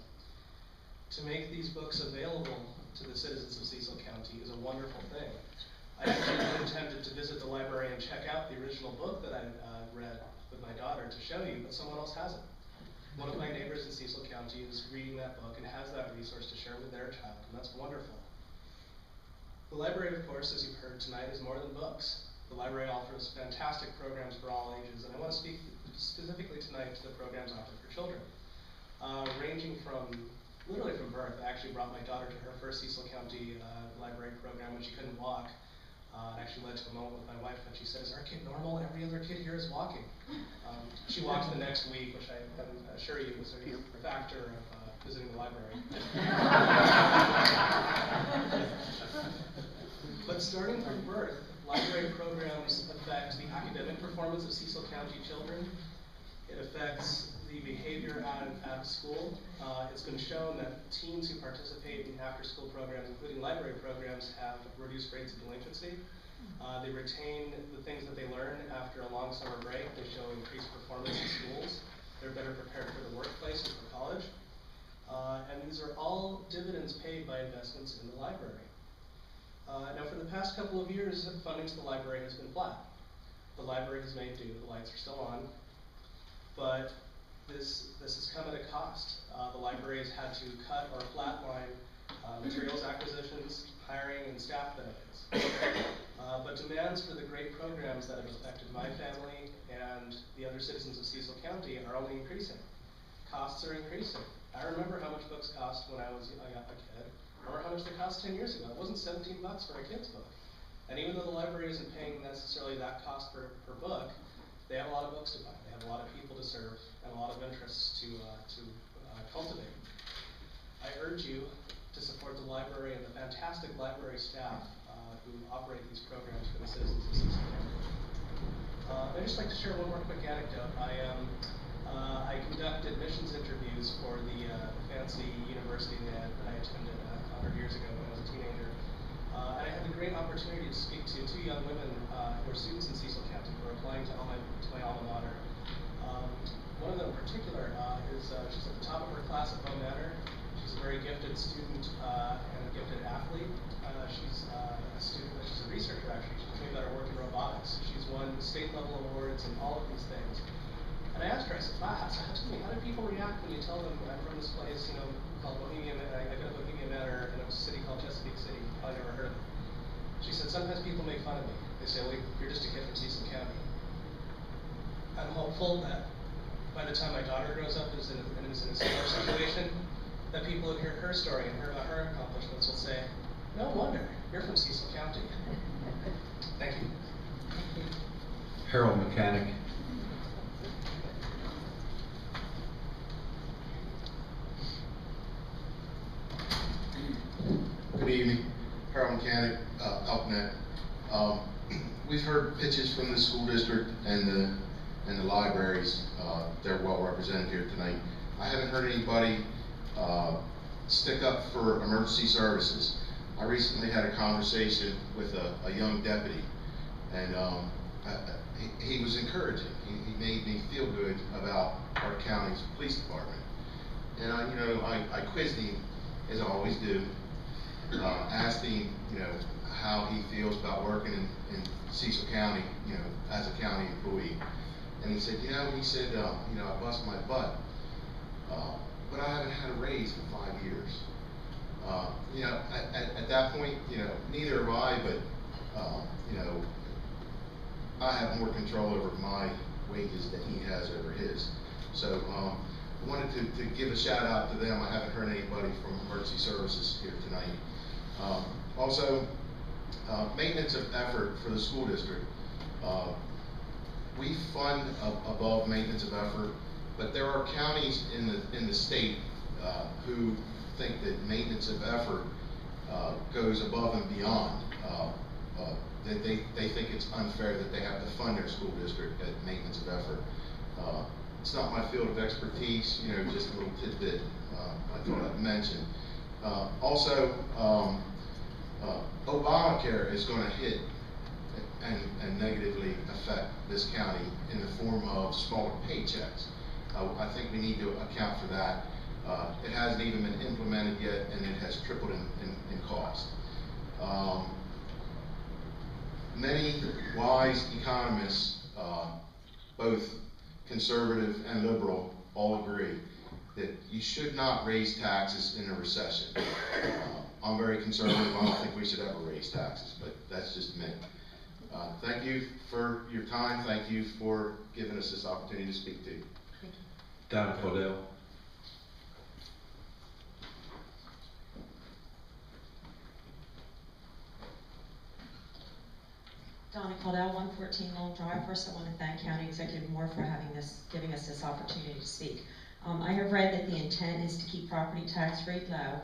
To make these books available to the citizens of Cecil County is a wonderful thing. I actually intended to visit the library and check out the original book that I read with my daughter to show you, but someone else has it. One of my neighbors in Cecil County is reading that book and has that resource to share with their child, and that's wonderful. The library, of course, as you've heard tonight, is more than books. The library offers fantastic programs for all ages, and I want to speak specifically tonight to the programs offered for children, ranging from literally from birth. I actually brought my daughter to her first Cecil County library program when she couldn't walk. It actually led to a moment with my wife when she said, "Is our kid normal? Every other kid here is walking." She walked the next week, which I can assure you was a factor of visiting the library. But starting from birth, library programs affect the academic performance of Cecil County children. It affects the behavior out of school. It's been shown that teens who participate in after-school programs, including library programs, have reduced rates of delinquency. They retain the things that they learn after a long summer break. They show increased performance in schools. They're better prepared for the workplace and for college. And these are all dividends paid by investments in the library. Now, for the past couple of years, funding to the library has been flat. The library has made do. The lights are still on. But this has come at a cost. The library has had to cut or flatline materials acquisitions, hiring, and staff benefits. But demands for the great programs that have affected my family and the other citizens of Cecil County are only increasing. Costs are increasing. I remember how much books cost when I was a kid. I remember how much they cost 10 years ago. It wasn't $17 for a kid's book. And even though the library isn't paying necessarily that cost per book, they have a lot of books to buy. They have a lot of people to serve and a lot of interests to cultivate. I urge you to support the library and the fantastic library staff who operate these programs for the citizens of Cecil County. I'd just like to share one more quick anecdote. I conduct admissions interviews for the fancy university that I attended 100 years ago when I was a teenager. And I had the great opportunity to speak to 2 young women who are students in Cecil County who are applying to my alma mater. One of them in particular is she's at the top of her class at Bow Manor. She's a very gifted student and a gifted athlete. She's a researcher actually. She's doing better work in robotics. She's won state level awards and all of these things. And I asked her, I said, wow, so how do people react when you tell them I'm from this place, called Bohemian, I go to Bohemian Manor in a city called Chesapeake City, you probably never heard of it. She said, sometimes people make fun of me. They say, well, you're just a kid from Cecil County. I'm hopeful that by the time my daughter grows up and is in a similar situation, that people who hear her story and hear about her accomplishments will say, no wonder, you're from Cecil County. Thank you. Harold Mechanic. Good evening, Harold Mechanic, Elknet. We've heard pitches from the school district and the libraries. They're well represented here tonight. I haven't heard anybody stick up for emergency services. I recently had a conversation with a young deputy, and he was encouraging. He made me feel good about our county's police department. And I quizzed him, as I always do, asked him, how he feels about working in Cecil County, as a county employee. And he said, I bust my butt, but I haven't had a raise for 5 years. At that point, neither have I, but, I have more control over my wages than he has over his. So, I wanted to give a shout out to them. I haven't heard anybody from emergency services here tonight. Also, maintenance of effort for the school district. We fund above maintenance of effort, but there are counties in the state who think that maintenance of effort goes above and beyond. They think it's unfair that they have to fund their school district at maintenance of effort. It's not my field of expertise, just a little tidbit I thought I'd mention. Also, Obamacare is going to hit and negatively affect this county in the form of smaller paychecks. I think we need to account for that. It hasn't even been implemented yet, and it has tripled in cost. Many wise economists, both conservative and liberal, all agree that you should not raise taxes in a recession. I'm very conservative. I don't think we should ever raise taxes, but that's just me. Thank you for your time. Thank you for giving us this opportunity to speak to you. Donna Cordell. Donna Caldell, 114 Long Drive. First, I want to thank County Executive Moore for giving us this opportunity to speak. I have read that the intent is to keep property tax rate low,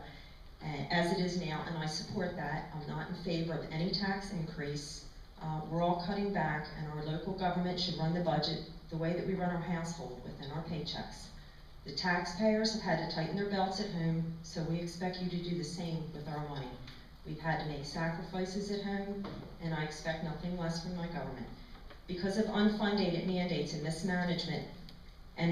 as it is now, and I support that. I'm not in favor of any tax increase. We're all cutting back, and our local government should run the budget the way that we run our household, within our paychecks. The taxpayers have had to tighten their belts at home, so we expect you to do the same with our money. We've had to make sacrifices at home, and I expect nothing less from my government. Because of unfunded mandates and mismanagement, and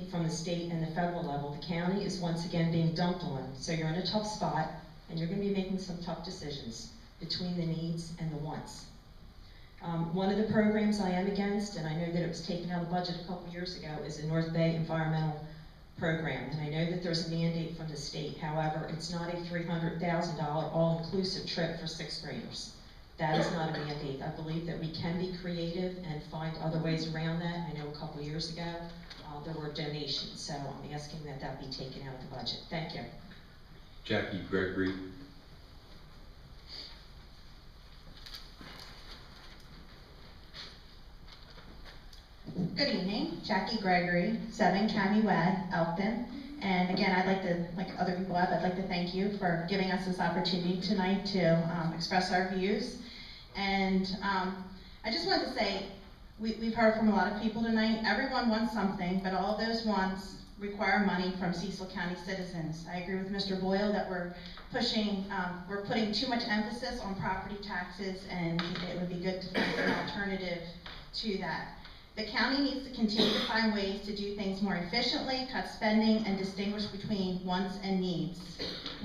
from the state and the federal level, the county is once again being dumped on. So you're in a tough spot, and you're going to be making some tough decisions between the needs and the wants. One of the programs I am against, and I know that it was taken out of the budget a couple years ago, is the North Bay Environmental Program. And I know that there's a mandate from the state. However, it's not a $300,000 all-inclusive trip for 6th graders. That is not a mandate. I believe that we can be creative and find other ways around that. I know a couple years ago there were donations, so I'm asking that that be taken out of the budget. Thank you. Jackie Gregory. Good evening, Jackie Gregory, 7 County Wed, Elkton. And again, I'd like to, like other people have, I'd like to thank you for giving us this opportunity tonight to express our views. And I just wanted to say, we've heard from a lot of people tonight. Everyone wants something, but all of those wants require money from Cecil County citizens. I agree with Mr. Boyle that we're putting too much emphasis on property taxes, and it would be good to find an alternative to that. The county needs to continue to find ways to do things more efficiently, cut spending, and distinguish between wants and needs.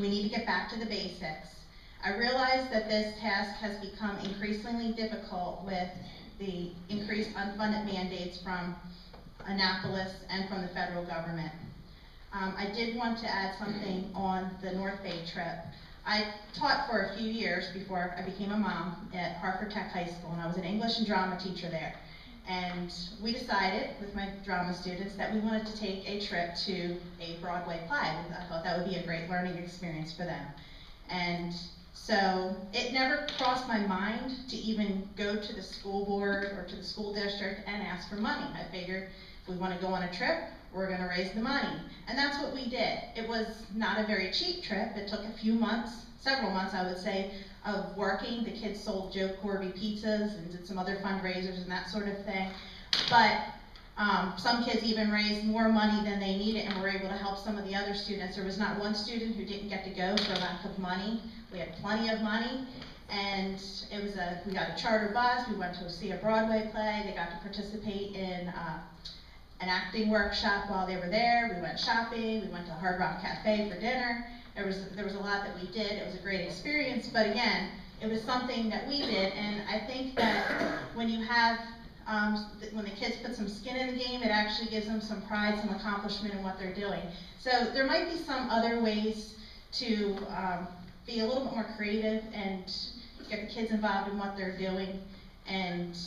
We need to get back to the basics. I realize that this task has become increasingly difficult with the increased unfunded mandates from Annapolis and from the federal government. I did want to add something on the North Bay trip. I taught for a few years before I became a mom at Hartford Tech High School, and I was an English and drama teacher there. And we decided with my drama students that we wanted to take a trip to a Broadway play. I thought that would be a great learning experience for them. And so it never crossed my mind to even go to the school board or to the school district and ask for money. I figured if we want to go on a trip, we're going to raise the money. And that's what we did. It was not a very cheap trip. It took a few months, several months I would say, of working. The kids sold Joe Corby pizzas and did some other fundraisers and that sort of thing. But some kids even raised more money than they needed and were able to help some of the other students. There was not one student who didn't get to go for lack of money. We had plenty of money, and it was we got a charter bus. We went to see a Broadway play. They got to participate in an acting workshop while they were there. We went shopping. We went to Hard Rock Cafe for dinner. There was a lot that we did. It was a great experience, but again, it was something that we did, and I think that when you have when the kids put some skin in the game, it actually gives them some pride, some accomplishment in what they're doing. So there might be some other ways to be a little bit more creative and get the kids involved in what they're doing and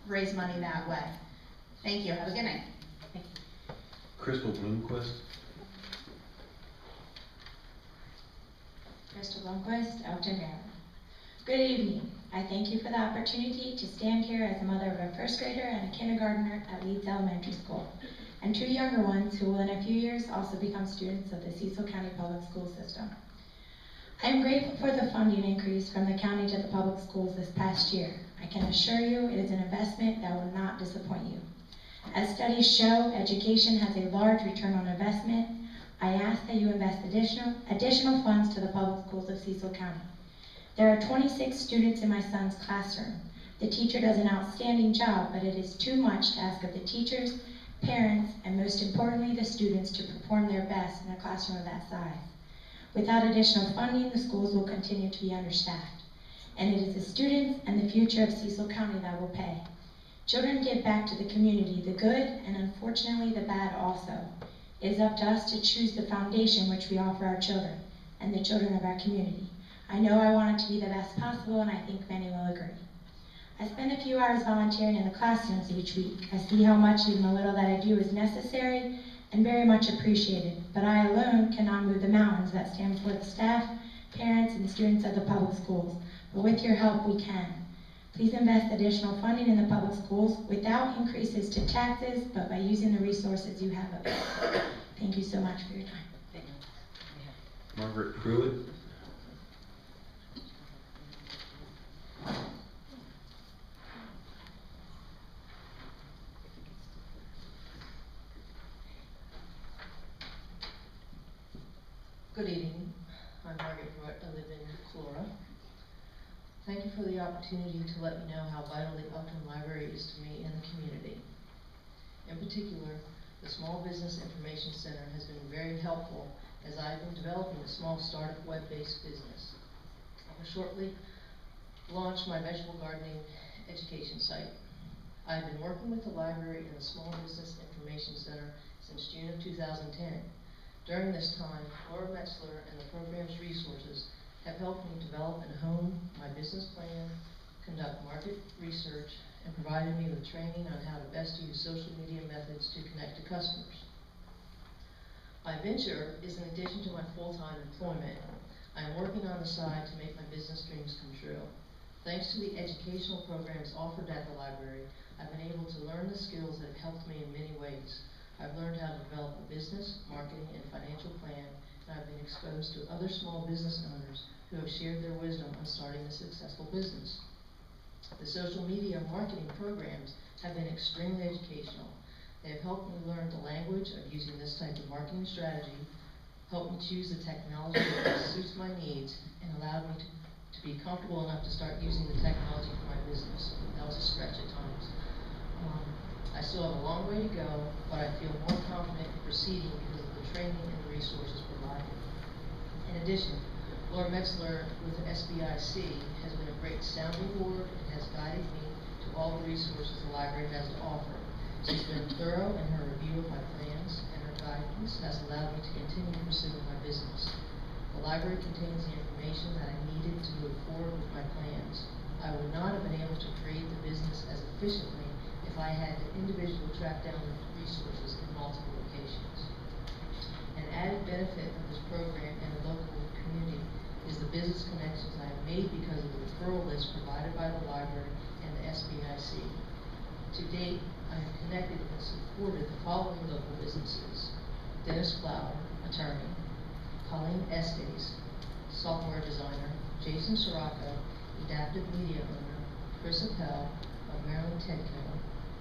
raise money that way. Thank you. Have a good night. Crystal Bloomquist. Crystal Blomquist, Elton, Maryland. Good evening. I thank you for the opportunity to stand here as a mother of a first grader and a kindergartner at Leeds Elementary School, and two younger ones who will in a few years also become students of the Cecil County Public School System. I am grateful for the funding increase from the county to the public schools this past year. I can assure you it is an investment that will not disappoint you. As studies show, education has a large return on investment. I ask that you invest additional funds to the public schools of Cecil County. There are 26 students in my son's classroom. The teacher does an outstanding job, but it is too much to ask of the teachers, parents, and most importantly, the students to perform their best in a classroom of that size. Without additional funding, the schools will continue to be understaffed. And it is the students and the future of Cecil County that will pay. Children give back to the community, the good and unfortunately the bad also. It is up to us to choose the foundation which we offer our children and the children of our community. I know I want it to be the best possible, and I think many will agree. I spend a few hours volunteering in the classrooms each week. I see how much even the little that I do is necessary and very much appreciated, but I alone cannot move the mountains that stand before the staff, parents, and students of the public schools. But with your help, we can. Please invest additional funding in the public schools without increases to taxes, but by using the resources you have available. Thank you so much for your time. Margaret Pruitt. Good evening. I'm Margaret Pruitt. I live in Flora. Thank you for the opportunity to let me know how vital the Elton Library is to me and the community. In particular, the Small Business Information Center has been very helpful as I've been developing a small startup web-based business. I will shortly launch my vegetable gardening education site. I've been working with the library and the Small Business Information Center since June of 2010. During this time, Laura Metzler and the program's resources have helped me develop and hone my business plan, conduct market research, and provided me with training on how to best use social media methods to connect to customers. My venture is in addition to my full-time employment. I am working on the side to make my business dreams come true. Thanks to the educational programs offered at the library, I've been able to learn the skills that have helped me in many ways. I've learned how to develop a business, marketing, and financial plan, and I've been exposed to other small business owners who have shared their wisdom on starting a successful business. The social media marketing programs have been extremely educational. They have helped me learn the language of using this type of marketing strategy, helped me choose the technology that suits my needs, and allowed me to be comfortable enough to start using the technology for my business. That was a stretch at times. I still have a long way to go, but I feel more confident in proceeding because of the training and the resources provided. In addition, Laura Metzler with SBIC has been a great sounding board and has guided me to all the resources the library has to offer. She's been thorough in her review of my plans, and her guidance has allowed me to continue pursuing my business. The library contains the information that I needed to move forward with my plans. I would not have been able to create the business as efficiently if I had to individually track down the resources in multiple locations. An added benefit of this program in the local community is the business connections I have made because of the referral list provided by the library and the SBIC. To date, I have connected and supported the following local businesses: Dennis Flower, attorney; Colleen Estes, software designer; Jason Sirocco, adaptive media owner; Chris Appel of Maryland Tedco;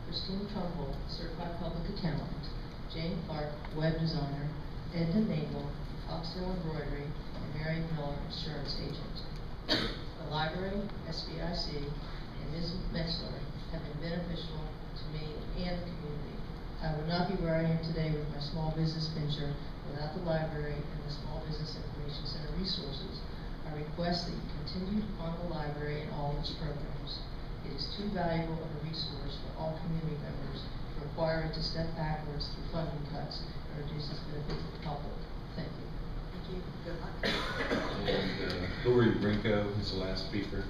Christine Trumbull, certified public accountant; Jane Clark, web designer; Edna Nagel, Foxtail Embroidery; and Mary Miller, insurance agent. The library, SBIC, and Ms. Metzler have been beneficial to me and the community. I would not be where I am today with my small business venture without the library and the Small Business Information Center resources. I request that you continue to fund the library and all its programs. It is too valuable of a resource for all community members to require it to step backwards through funding cuts and reduce its benefit to the public. Thank you. Thank you. Good luck. And Lori Brinko is the last speaker.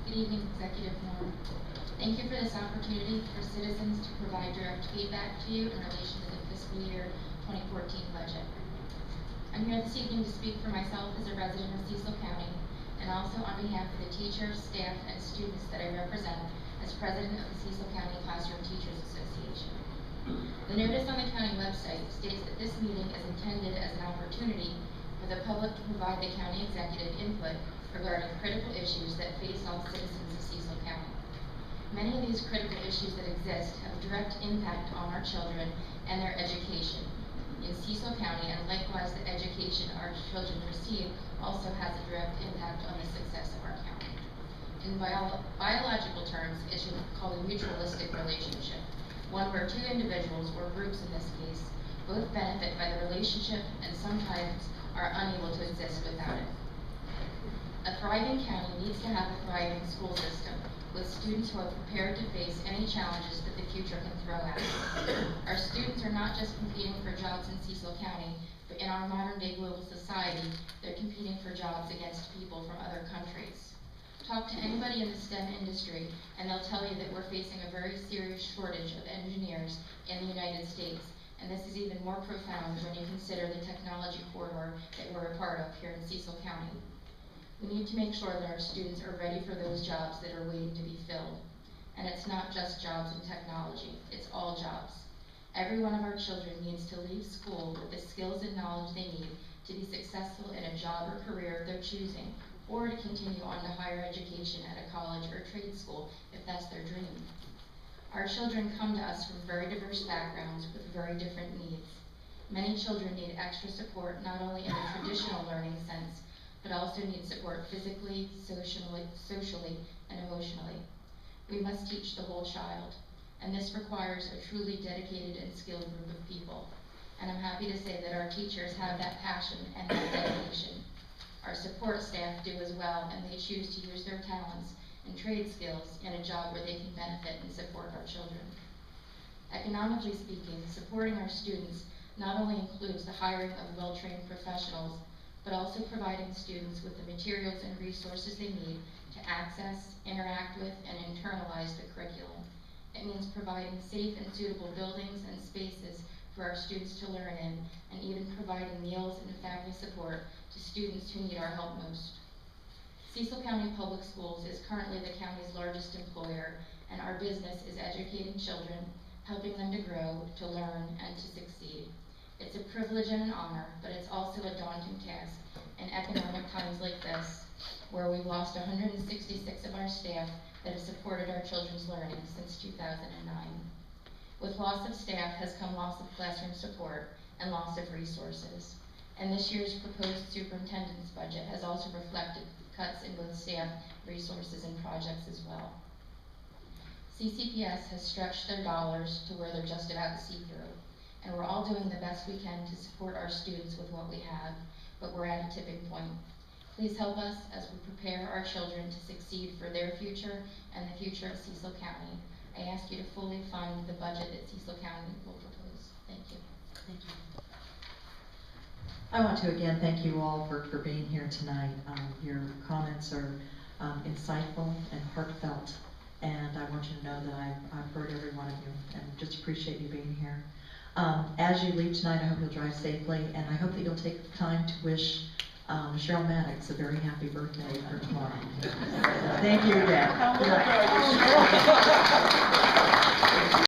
Good evening, Executive Moore. Thank you for this opportunity for citizens to provide direct feedback to you in relation to the fiscal year 2014 budget. I'm here this evening to speak for myself as a resident of Cecil County and also on behalf of the teachers, staff, and students that I represent as president of the Cecil County Classroom Teachers Association. The notice on the county website states that this meeting is intended as an opportunity for the public to provide the county executive input regarding critical issues that face all citizens of Cecil County. Many of these critical issues that exist have a direct impact on our children and their education in Cecil County, and likewise the education our children receive also has a direct impact on the success of our county. In biological terms, it's called a mutualistic relationship, one where two individuals, or groups in this case, both benefit by the relationship and sometimes are unable to exist without it. A thriving county needs to have a thriving school system with students who are prepared to face any challenges that the future can throw at them. Our students are not just competing for jobs in Cecil County, but in our modern day global society, they're competing for jobs against people from other countries. Talk to anybody in the STEM industry and they'll tell you that we're facing a very serious shortage of engineers in the United States. And this is even more profound when you consider the technology corridor that we're a part of here in Cecil County. We need to make sure that our students are ready for those jobs that are waiting to be filled. And it's not just jobs in technology, it's all jobs. Every one of our children needs to leave school with the skills and knowledge they need to be successful in a job or career of their choosing, or to continue on to higher education at a college or trade school if that's their dream. Our children come to us from very diverse backgrounds with very different needs. Many children need extra support not only in the traditional learning sense, but also need support physically, socially, and emotionally. We must teach the whole child, and this requires a truly dedicated and skilled group of people. And I'm happy to say that our teachers have that passion and that dedication. Our support staff do as well, and they choose to use their talents and trade skills in a job where they can benefit and support our children. Economically speaking, supporting our students not only includes the hiring of well-trained professionals, but also providing students with the materials and resources they need to access, interact with, and internalize the curriculum. It means providing safe and suitable buildings and spaces for our students to learn in, and even providing meals and family support to students who need our help most. Cecil County Public Schools is currently the county's largest employer, and our business is educating children, helping them to grow, to learn, and to succeed. It's a privilege and an honor, but it's also a daunting task in economic times like this, where we've lost 166 of our staff that have supported our children's learning since 2009. With loss of staff has come loss of classroom support and loss of resources. and this year's proposed superintendent's budget has also reflected cuts in both staff, resources, and projects as well. CCPS has stretched their dollars to where they're just about to see through, and we're all doing the best we can to support our students with what we have, but we're at a tipping point. Please help us as we prepare our children to succeed for their future and the future of Cecil County. I ask you to fully fund the budget that Cecil County will propose. Thank you. Thank you. I want to again thank you all for being here tonight. Your comments are insightful and heartfelt, and I want you to know that I've heard every one of you and just appreciate you being here. As you leave tonight, I hope you'll drive safely, and I hope that you'll take the time to wish Cheryl Maddox a very happy birthday for tomorrow. Thank you again. Good night.